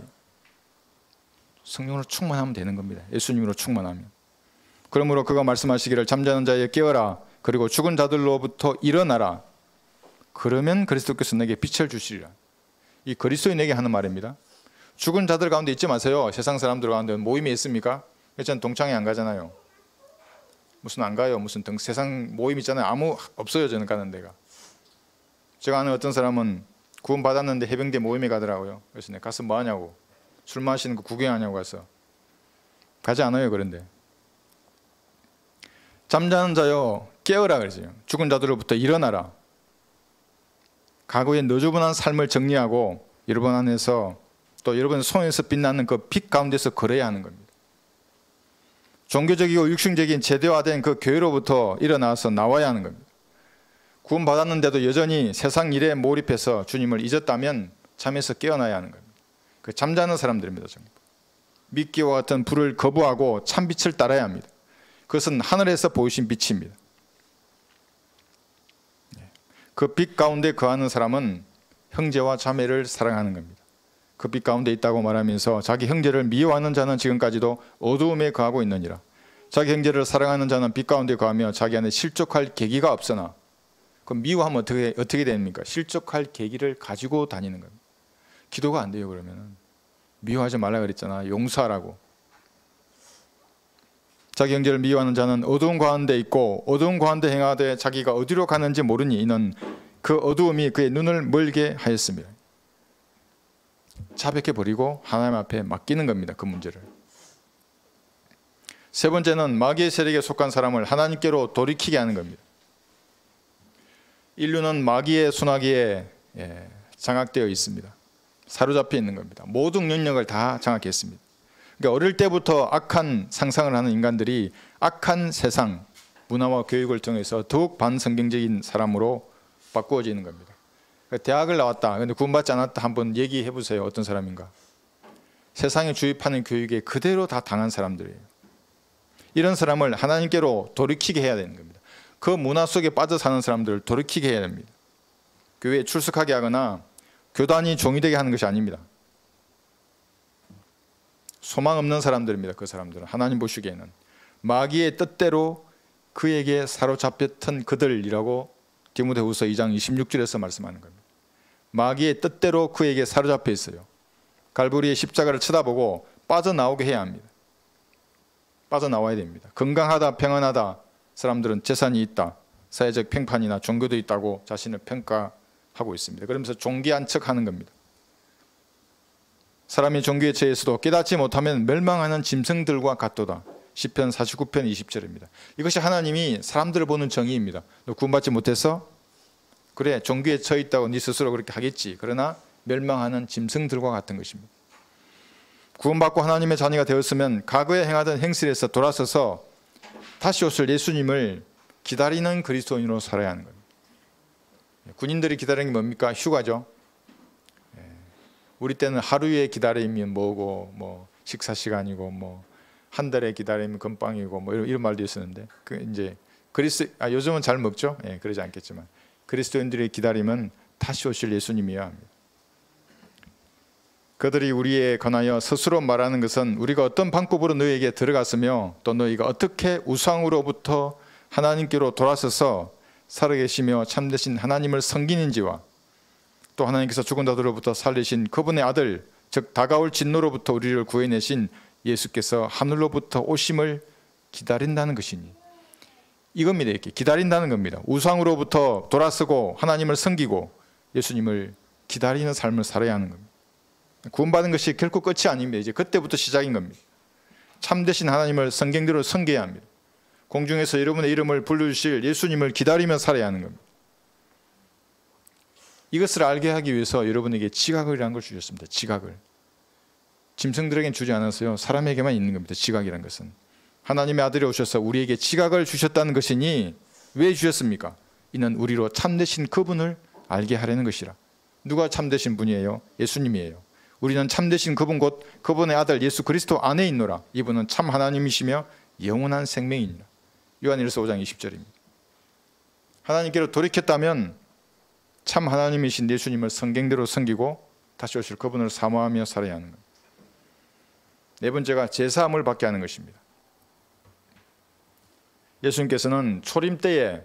성령으로 충만하면 되는 겁니다. 예수님으로 충만하면. 그러므로 그가 말씀하시기를 잠자는 자에 깨어라. 그리고 죽은 자들로부터 일어나라. 그러면 그리스도께서 내게 빛을 주시리라. 이 그리스도인에게 하는 말입니다. 죽은 자들 가운데 있지 마세요. 세상 사람들 가운데 모임이 있습니까? 저는 동창회 안 가잖아요. 무슨 안 가요. 무슨 세상 모임 있잖아요. 아무 없어요. 저는 가는 데가. 제가 아는 어떤 사람은 구원 받았는데 해병대 모임에 가더라고요. 그래서 내가 가서 뭐 하냐고. 술 마시는 거 구경하냐고 가서. 가지 않아요. 그런데. 잠자는 자여 깨어라 그러죠. 죽은 자들로부터 일어나라. 과거의 너저분한 삶을 정리하고 여러분 안에서 또 여러분 손에서 빛나는 그 빛 가운데서 걸어야 하는 겁니다. 종교적이고 육신적인 제도화된 그 교회로부터 일어나서 나와야 하는 겁니다. 구원 받았는데도 여전히 세상 일에 몰입해서 주님을 잊었다면 잠에서 깨어나야 하는 겁니다. 그 잠자는 사람들입니다. 전부. 미끼와 같은 불을 거부하고 참빛을 따라야 합니다. 그것은 하늘에서 보이신 빛입니다. 그 빛 가운데 거하는 사람은 형제와 자매를 사랑하는 겁니다. 그 빛 가운데 있다고 말하면서 자기 형제를 미워하는 자는 지금까지도 어두움에 거하고 있느니라. 자기 형제를 사랑하는 자는 빛 가운데 거하며 자기 안에 실족할 계기가 없으나, 그럼 미워하면 어떻게 됩니까? 실족할 계기를 가지고 다니는 겁니다. 기도가 안 돼요. 그러면 미워하지 말라 그랬잖아. 용서하라고. 자기 형제를 미워하는 자는 어두운 가운데 있고 어두운 가운데 행하되 자기가 어디로 가는지 모르니 이는 그 어두움이 그의 눈을 멀게 하였습니다. 자백해 버리고 하나님 앞에 맡기는 겁니다. 그 문제를. 세 번째는 마귀의 세력에 속한 사람을 하나님께로 돌이키게 하는 겁니다. 인류는 마귀의 순화기에 장악되어 있습니다. 사로잡혀 있는 겁니다. 모든 영역을 다 장악했습니다. 그러니까 어릴 때부터 악한 상상을 하는 인간들이 악한 세상, 문화와 교육을 통해서 더욱 반성경적인 사람으로 바꾸어지는 겁니다. 그러니까 대학을 나왔다. 그런데 구원받지 않았다. 한번 얘기해 보세요. 어떤 사람인가? 세상에 주입하는 교육에 그대로 다 당한 사람들이에요. 이런 사람을 하나님께로 돌이키게 해야 되는 겁니다. 그 문화 속에 빠져 사는 사람들을 돌이키게 해야 됩니다. 교회에 출석하게 하거나 교단이 종이 되게 하는 것이 아닙니다. 소망 없는 사람들입니다. 그 사람들은 하나님 보시기에는 마귀의 뜻대로 그에게 사로잡혔던 그들이라고 디모데후서 2장 26절에서 말씀하는 겁니다. 마귀의 뜻대로 그에게 사로잡혀 있어요. 갈보리의 십자가를 쳐다보고 빠져나오게 해야 합니다. 빠져나와야 됩니다. 건강하다, 평안하다, 사람들은 재산이 있다, 사회적 평판이나 종교도 있다고 자신을 평가하고 있습니다. 그러면서 종기한 척하는 겁니다. 사람이 종교에 처해서도 깨닫지 못하면 멸망하는 짐승들과 같도다. 시편 49편 20절입니다. 이것이 하나님이 사람들을 보는 정의입니다. 너 구원받지 못해서? 그래, 종교에 처해 있다고 네 스스로 그렇게 하겠지. 그러나 멸망하는 짐승들과 같은 것입니다. 구원받고 하나님의 자녀가 되었으면 과거에 행하던 행실에서 돌아서서 다시 오실 예수님을 기다리는 그리스도인으로 살아야 하는 겁니다. 군인들이 기다리는 게 뭡니까? 휴가죠. 우리 때는 하루에 기다리면 뭐고, 뭐 식사 시간이고, 뭐 한 달에 기다리면 건빵이고, 뭐 이런 말도 있었는데, 그 이제 요즘은 잘 먹죠. 그러지 않겠지만 그리스도인들의 기다림은 다시 오실 예수님이어야 합니다. 그들이 우리에 관하여 스스로 말하는 것은 우리가 어떤 방법으로 너희에게 들어갔으며 또 너희가 어떻게 우상으로부터 하나님께로 돌아서서 살아계시며 참되신 하나님을 섬기는지와 또 하나님께서 죽은 자들로부터 살리신 그분의 아들, 즉 다가올 진노로부터 우리를 구해내신 예수께서 하늘로부터 오심을 기다린다는 것이니, 이겁니다. 이렇게 기다린다는 겁니다. 우상으로부터 돌아서고 하나님을 섬기고 예수님을 기다리는 삶을 살아야 하는 겁니다. 구원받은 것이 결코 끝이 아닙니다. 이제 그때부터 시작인 겁니다. 참되신 하나님을 성경대로 섬겨야 합니다. 공중에서 여러분의 이름을 불러주실 예수님을 기다리며 살아야 하는 겁니다. 이것을 알게 하기 위해서 여러분에게 지각이라는 걸 주셨습니다. 지각을. 짐승들에게는 주지 않았어요. 사람에게만 있는 겁니다. 지각이라는 것은. 하나님의 아들이 오셔서 우리에게 지각을 주셨다는 것이니 왜 주셨습니까? 이는 우리로 참되신 그분을 알게 하려는 것이라. 누가 참되신 분이에요? 예수님이에요. 우리는 참되신 그분 곧 그분의 아들 예수 그리스도 안에 있노라. 이분은 참 하나님이시며 영원한 생명이니라. 요한일서 5장 20절입니다. 하나님께로 돌이켰다면 참 하나님이신 예수님을 성경대로 섬기고 다시 오실 그분을 사모하며 살아야 하는 겁니다. 네 번째가 제사함을 받게 하는 것입니다. 예수님께서는 초림 때에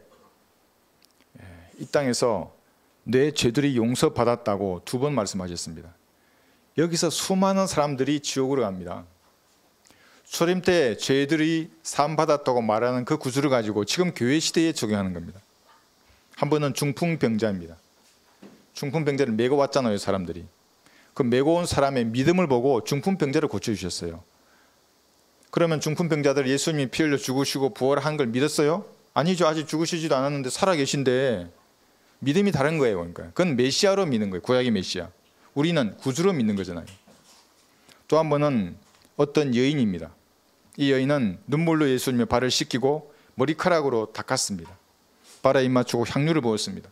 이 땅에서 내 죄들이 용서받았다고 2번 말씀하셨습니다. 여기서 수많은 사람들이 지옥으로 갑니다. 초림 때 죄들이 사함받았다고 말하는 그 구절을 가지고 지금 교회 시대에 적용하는 겁니다. 한 번은 중풍병자입니다. 중풍병자를 메고 왔잖아요, 사람들이. 그 메고 온 사람의 믿음을 보고 중풍병자를 고쳐주셨어요. 그러면 중풍병자들 예수님이 피 흘려 죽으시고 부활한 걸 믿었어요? 아니죠. 아직 죽으시지도 않았는데 살아계신데 믿음이 다른 거예요. 그러니까 그건 메시아로 믿는 거예요. 구약의 메시아. 우리는 구주로 믿는 거잖아요. 또 한 번은 어떤 여인입니다. 이 여인은 눈물로 예수님의 발을 씻기고 머리카락으로 닦았습니다. 발에 입 맞추고 향유를 부었습니다.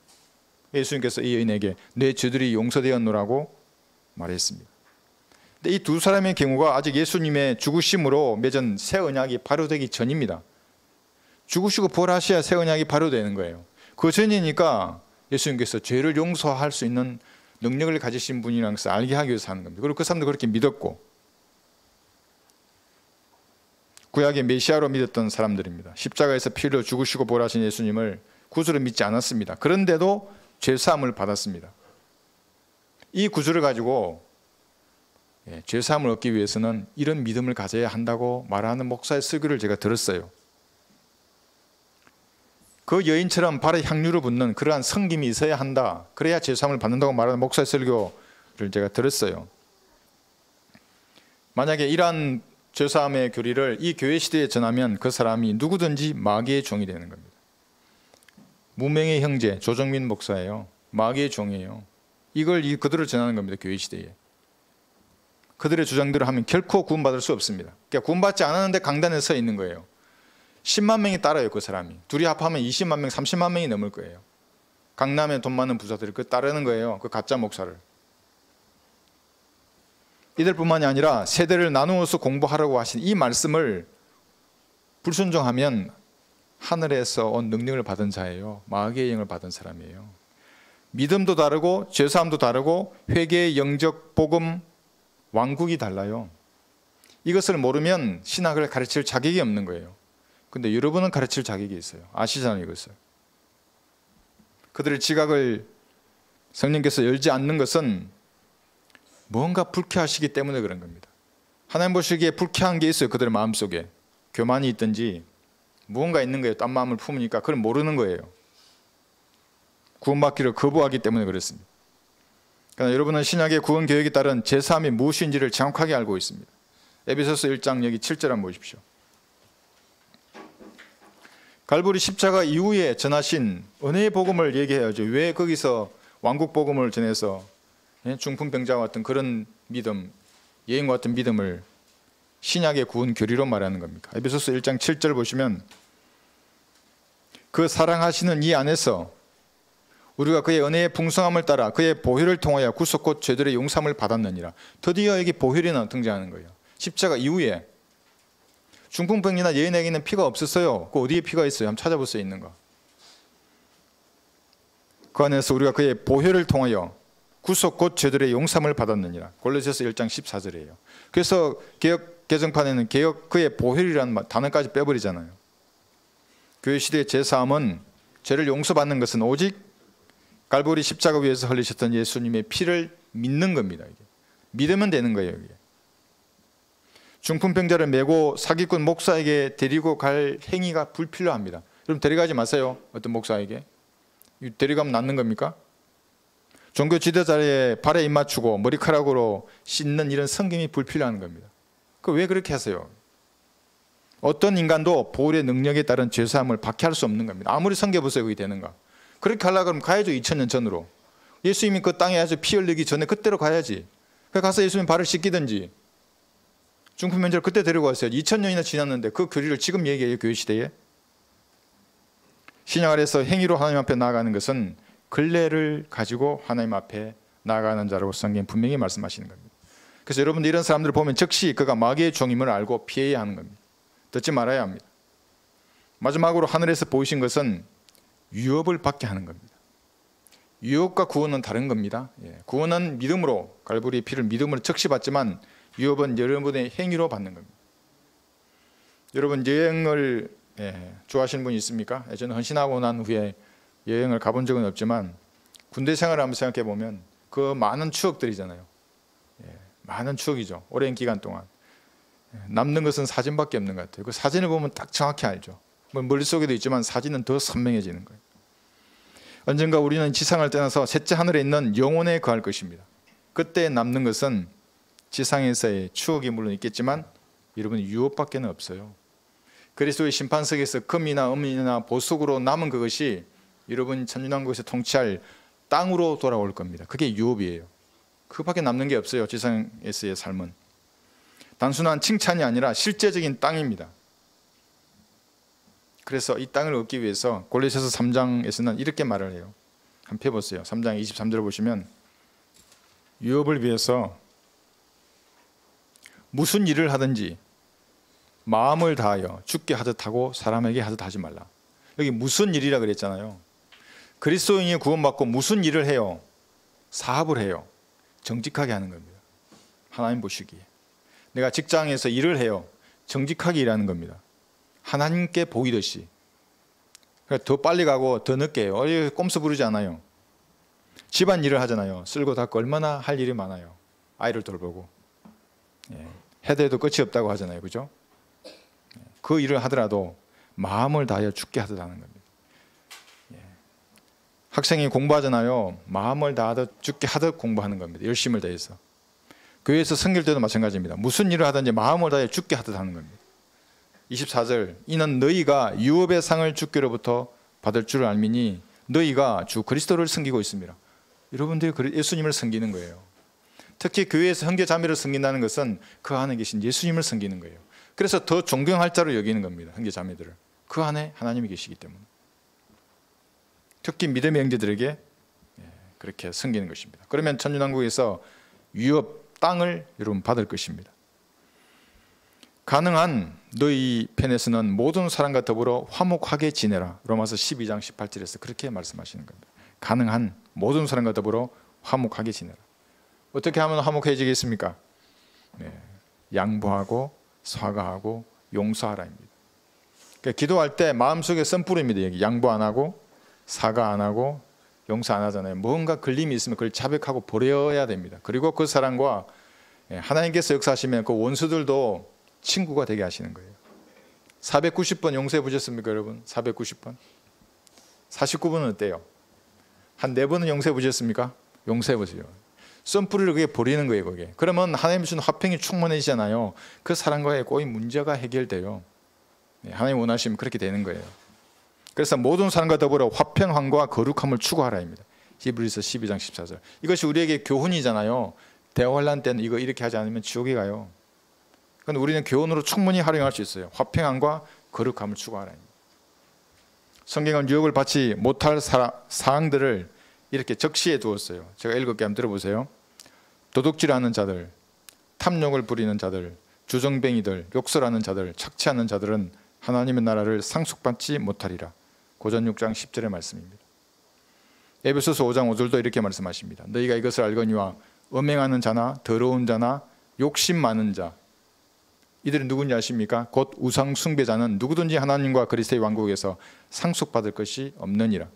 예수님께서 이 여인에게 내 죄들이 용서되었노라고 말했습니다. 근데 이 2 사람의 경우가 아직 예수님의 죽으심으로 맺은 새 언약이 발효되기 전입니다. 죽으시고 부활하셔야 새 언약이 발효되는 거예요. 그 전이니까 예수님께서 죄를 용서할 수 있는 능력을 가지신 분이라는 것을 알게 하기 위해서 하는 겁니다. 그리고 그 사람도 그렇게 믿었고, 구약의 메시아로 믿었던 사람들입니다. 십자가에서 피 흘려 죽으시고 부활하신 예수님을 구주로 믿지 않았습니다. 그런데도 죄사함을 받았습니다. 이 구주를 가지고 죄사함을 얻기 위해서는 이런 믿음을 가져야 한다고 말하는 목사의 설교를 제가 들었어요. 그 여인처럼 발에 향유를 붓는 그러한 성김이 있어야 한다. 그래야 죄사함을 받는다고 말하는 목사의 설교를 제가 들었어요. 만약에 이러한 죄사함의 교리를 이 교회 시대에 전하면 그 사람이 누구든지 마귀의 종이 되는 겁니다. 무명의 형제 조정민 목사예요. 마귀의 종이에요. 이걸 그들을 전하는 겁니다. 교회 시대에. 그들의 주장대로 하면 결코 구원받을 수 없습니다. 그러니까 구원받지 않았는데 강단에 서 있는 거예요. 10만 명이 따라요. 그 사람이. 둘이 합하면 20만 명, 30만 명이 넘을 거예요. 강남에 돈 많은 부자들이 그 따르는 거예요. 그 가짜 목사를. 이들뿐만이 아니라 세대를 나누어서 공부하라고 하신 이 말씀을 불순종하면 하늘에서 온 능력을 받은 자예요. 마귀의 영을 받은 사람이에요. 믿음도 다르고 죄사함도 다르고 회개의 영적 복음 왕국이 달라요. 이것을 모르면 신학을 가르칠 자격이 없는 거예요. 근데 여러분은 가르칠 자격이 있어요. 아시잖아요, 이것을. 그들의 지각을 성령께서 열지 않는 것은 뭔가 불쾌하시기 때문에 그런 겁니다. 하나님 보시기에 불쾌한 게 있어요. 그들의 마음속에. 교만이 있든지 무언가 있는 거예요. 딴 마음을 품으니까 그걸 모르는 거예요. 구원받기를 거부하기 때문에 그렇습니다. 그러나 여러분은 신약의 구원 계획에 따른 제사함이 무엇인지를 정확하게 알고 있습니다. 에베소서 1장 여기 7절 한번 보십시오. 갈보리 십자가 이후에 전하신 은혜의 복음을 얘기해야죠. 왜 거기서 왕국 복음을 전해서 중풍병자와 같은 그런 믿음, 여인과 같은 믿음을 신약의 구원 교리로 말하는 겁니까? 에베소서 1장 7절 보시면 그 사랑하시는 이 안에서 우리가 그의 은혜의 풍성함을 따라 그의 보혈을 통하여 구속 곧 죄들의 용서함을 받았느니라. 드디어 여기 보혈이 등장하는 거예요. 십자가 이후에 중풍병이나 여인에게는 피가 없었어요. 그 어디에 피가 있어요? 한번 찾아보세요. 있는 거. 그 안에서 우리가 그의 보혈을 통하여 구속 곧 죄들의 용서함을 받았느니라. 골로새서 1장 14절이에요. 그래서 개역 개정판에는 개역 그의 보혈이라는 단어까지 빼버리잖아요. 교회 시대의 제사함은 죄를 용서받는 것은 오직 갈보리 십자가 위에서 흘리셨던 예수님의 피를 믿는 겁니다. 이게. 믿으면 되는 거예요. 이게. 중풍병자를 메고 사기꾼 목사에게 데리고 갈 행위가 불필요합니다. 여러분 데려가지 마세요. 어떤 목사에게. 데려가면 낫는 겁니까? 종교 지도자의 발에 입 맞추고 머리카락으로 씻는 이런 성김이 불필요한 겁니다. 그 왜 그렇게 하세요? 어떤 인간도 보혈의 능력에 따른 죄사함을 박해할 수 없는 겁니다. 아무리 섬겨보세요, 그게 되는가? 그렇게 하려고 하면 가야죠. 2000년 전으로. 예수님이 그 땅에 아주 피 흘리기 전에 그때로 가야지. 가서 예수님 발을 씻기든지 중풍 면제를 그때 데리고 왔어요. 2000년이나 지났는데 그 교리를 지금 얘기해요, 교회 시대에. 신약 아래서 행위로 하나님 앞에 나아가는 것은 근례를 가지고 하나님 앞에 나아가는 자라고 성경이 분명히 말씀하시는 겁니다. 그래서 여러분들 이런 사람들을 보면 즉시 그가 마귀의 종임을 알고 피해야 하는 겁니다. 듣지 말아야 합니다. 마지막으로 하늘에서 보이신 것은 유업을 받게 하는 겁니다. 유업과 구원은 다른 겁니다. 구원은 믿음으로, 갈보리의 피를 믿음으로 즉시 받지만 유업은 여러분의 행위로 받는 겁니다. 여러분 여행을 좋아하시는 분이 있습니까? 저는 헌신하고 난 후에 여행을 가본 적은 없지만 군대 생활을 한번 생각해 보면 그 많은 추억들이잖아요. 많은 추억이죠. 오랜 기간 동안. 남는 것은 사진밖에 없는 것 같아요. 그 사진을 보면 딱 정확히 알죠. 머릿속에도 있지만 사진은 더 선명해지는 거예요. 언젠가 우리는 지상을 떠나서 셋째 하늘에 있는 영혼에 거할 것입니다. 그때 남는 것은 지상에서의 추억이 물론 있겠지만 여러분 유업밖에 없어요. 그리스도의 심판석에서 금이나 은이나 보석으로 남은 그것이 여러분 천년왕국에서 통치할 땅으로 돌아올 겁니다. 그게 유업이에요. 그밖에 남는 게 없어요. 지상에서의 삶은. 단순한 칭찬이 아니라 실제적인 땅입니다. 그래서 이 땅을 얻기 위해서 골로새서 3장에서는 이렇게 말을 해요. 한번 펴보세요. 3장 23절을 보시면 유업을 위해서 무슨 일을 하든지 마음을 다하여 주께 하듯 하고 사람에게 하듯 하지 말라. 여기 무슨 일이라 그랬잖아요. 그리스도인이 구원받고 무슨 일을 해요? 사업을 해요. 정직하게 하는 겁니다. 하나님 보시기에. 내가 직장에서 일을 해요. 정직하게 일하는 겁니다. 하나님께 보이듯이. 더 빨리 가고 더 늦게 해요. 꼼수 부르지 않아요. 집안 일을 하잖아요. 쓸고 닦고 얼마나 할 일이 많아요. 아이를 돌보고. 해도 해도 끝이 없다고 하잖아요. 그죠? 그 일을 하더라도 마음을 다하여 죽게 하듯 하는 겁니다. 학생이 공부하잖아요. 마음을 다하듯 죽게 하듯 공부하는 겁니다. 열심을 다해서. 교회에서 섬길 때도 마찬가지입니다. 무슨 일을 하든지 마음을 다해 죽게 하듯 하는 겁니다. 24절 이는 너희가 유업의 상을 주께로부터 받을 줄을 알미니 너희가 주 그리스도를 섬기고 있습니다. 여러분들이 예수님을 섬기는 거예요. 특히 교회에서 형제 자매를 섬긴다는 것은 그 안에 계신 예수님을 섬기는 거예요. 그래서 더 존경할 자로 여기는 겁니다. 형제 자매들을. 그 안에 하나님이 계시기 때문에. 특히 믿음의 형제들에게 그렇게 섬기는 것입니다. 그러면 천년왕국에서 유업 땅을 여러분 받을 것입니다. 가능한 너희 편에서는 모든 사람과 더불어 화목하게 지내라. 로마서 12장 18절에서 그렇게 말씀하시는 겁니다. 가능한 모든 사람과 더불어 화목하게 지내라. 어떻게 하면 화목해지겠습니까? 양보하고 사과하고 용서하라입니다. 그러니까 기도할 때 마음속에 썬뿌립니다. 여기 양보 안 하고 사과 안 하고 용서 안 하잖아요. 뭔가 걸림이 있으면 그걸 자백하고 버려야 됩니다. 그리고 그 사람과 하나님께서 역사하시면 그 원수들도 친구가 되게 하시는 거예요. 490번 용서해 보셨습니까, 여러분? 490번? 49번은 어때요? 한 4번은 용서해 보셨습니까? 용서해 보세요. 썬뿌리를 그게 버리는 거예요, 그게. 그러면 하나님 주신 화평이 충만해지잖아요. 그 사람과의 꼬인 문제가 해결돼요. 하나님 원하시면 그렇게 되는 거예요. 그래서 모든 사람과 더불어 화평함과 거룩함을 추구하라입니다. 히브리서 12장 14절. 이것이 우리에게 교훈이잖아요. 대환란 때는 이거 이렇게 하지 않으면 지옥에 가요. 그런데 우리는 교훈으로 충분히 활용할 수 있어요. 화평함과 거룩함을 추구하라입니다. 성경은 유업을 받지 못할 사항들을 이렇게 적시해 두었어요. 제가 읽을게 한번 들어보세요. 도둑질하는 자들, 탐욕을 부리는 자들, 주정뱅이들, 욕설하는 자들, 착취하는 자들은 하나님의 나라를 상속받지 못하리라. 고전 6장 10절의 말씀입니다. 에베소서 5장 5절도 이렇게 말씀하십니다. 너희가 이것을 알거니와 음행하는 자나 더러운 자나 욕심 많은 자 이들은 누군지 아십니까? 곧 우상 숭배자는 누구든지 하나님과 그리스도의 왕국에서 상속받을 것이 없느니라.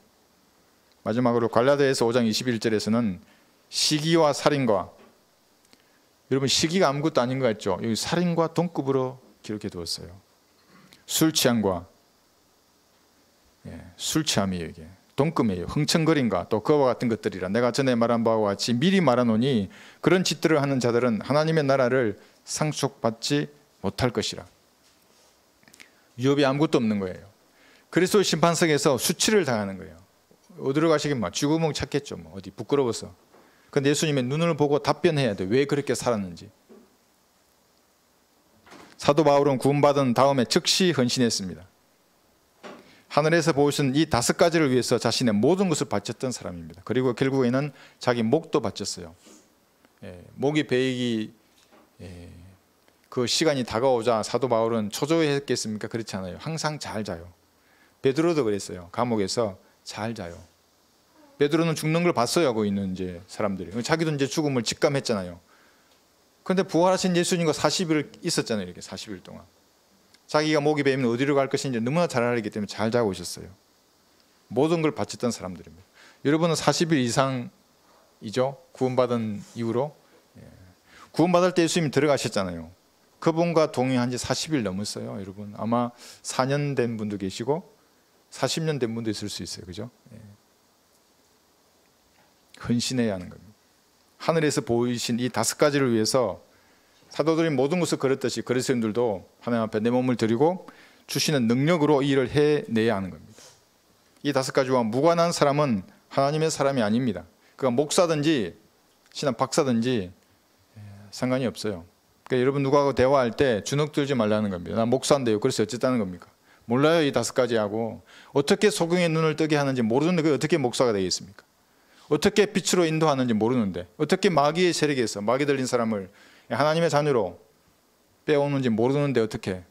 마지막으로 갈라디아서 5장 21절에서는 시기와 살인과, 여러분 시기가 아무것도 아닌 것 같죠? 여기 살인과 동급으로 기록해 두었어요. 술 취함이에요. 이게 동금이에요. 흥청거림과 또 그와 같은 것들이라 내가 전에 말한 바와 같이 미리 말하노니 그런 짓들을 하는 자들은 하나님의 나라를 상속받지 못할 것이라. 유업이 아무것도 없는 거예요. 그리스도 심판석에서 수치를 당하는 거예요. 어디로 가시겠마? 쥐구멍 찾겠죠. 뭐 어디 부끄러워서. 근데 예수님의 눈을 보고 답변해야 돼. 왜 그렇게 살았는지. 사도 바울은 구원받은 다음에 즉시 헌신했습니다. 하늘에서 보시는 이 5가지를 위해서 자신의 모든 것을 바쳤던 사람입니다. 그리고 결국에는 자기 목도 바쳤어요. 목이 베이기 그 시간이 다가오자 사도 바울은 초조했겠습니까? 그렇지 않아요. 항상 잘 자요. 베드로도 그랬어요. 감옥에서 잘 자요. 베드로는 죽는 걸 봤어요. 거기 있는 이제 사람들이. 자기도 이제 죽음을 직감했잖아요. 그런데 부활하신 예수님과 40일 있었잖아요. 이렇게 40일 동안. 자기가 목이 베이면 어디로 갈 것인지 너무나 잘 알기 때문에 잘 자고 있었어요. 모든 걸 바쳤던 사람들입니다. 여러분은 40일 이상이죠? 구원받은 이후로. 구원받을 때 예수님이 들어가셨잖아요. 그분과 동행한 지 40일 넘었어요. 여러분 아마 4년 된 분도 계시고 40년 된 분도 있을 수 있어요. 그죠? 헌신해야 하는 겁니다. 하늘에서 보이신 이 5가지를 위해서 사도들이 모든 것을 걸었듯이 그리스도인들도 하나님 앞에 내 몸을 드리고 주시는 능력으로 이 일을 해내야 하는 겁니다. 이 5가지와 무관한 사람은 하나님의 사람이 아닙니다. 그가 목사든지 신학 박사든지 상관이 없어요. 그러니까 여러분 누구하고 대화할 때 주눅 들지 말라는 겁니다. 나 목사인데요. 그래서 어쨌다는 겁니까? 몰라요. 이 5가지하고 어떻게 소경의 눈을 뜨게 하는지 모르는데 그게 어떻게 목사가 되겠습니까? 어떻게 빛으로 인도하는지 모르는데 어떻게 마귀의 세력에서 마귀 들린 사람을 하나님의 자녀로 빼오는지 모르는데 어떻게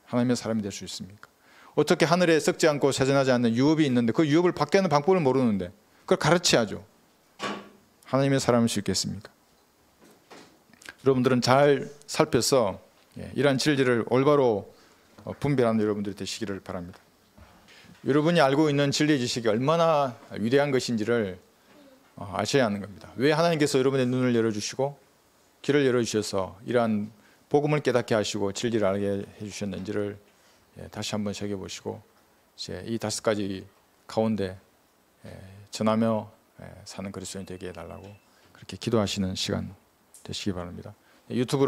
하나님의 사람이 될 수 있습니까? 어떻게 하늘에 썩지 않고 세전하지 않는 유업이 있는데 그 유업을 받게 하는 방법을 모르는데 그걸 가르쳐야죠. 하나님의 사람일 수 있겠습니까? 여러분들은 잘 살펴서 이러한 진리를 올바로 분별하는 여러분들이 되시기를 바랍니다. 여러분이 알고 있는 진리의 지식이 얼마나 위대한 것인지를 아셔야 하는 겁니다. 왜 하나님께서 여러분의 눈을 열어주시고 길을 열어주셔서 이러한 복음을 깨닫게 하시고 진리를 알게 해주셨는지를 다시 한번 새겨보시고 이제 이 5가지 가운데 전하며 사는 그리스도인이 되게 해달라고 그렇게 기도하시는 시간 되시기 바랍니다. 유튜브로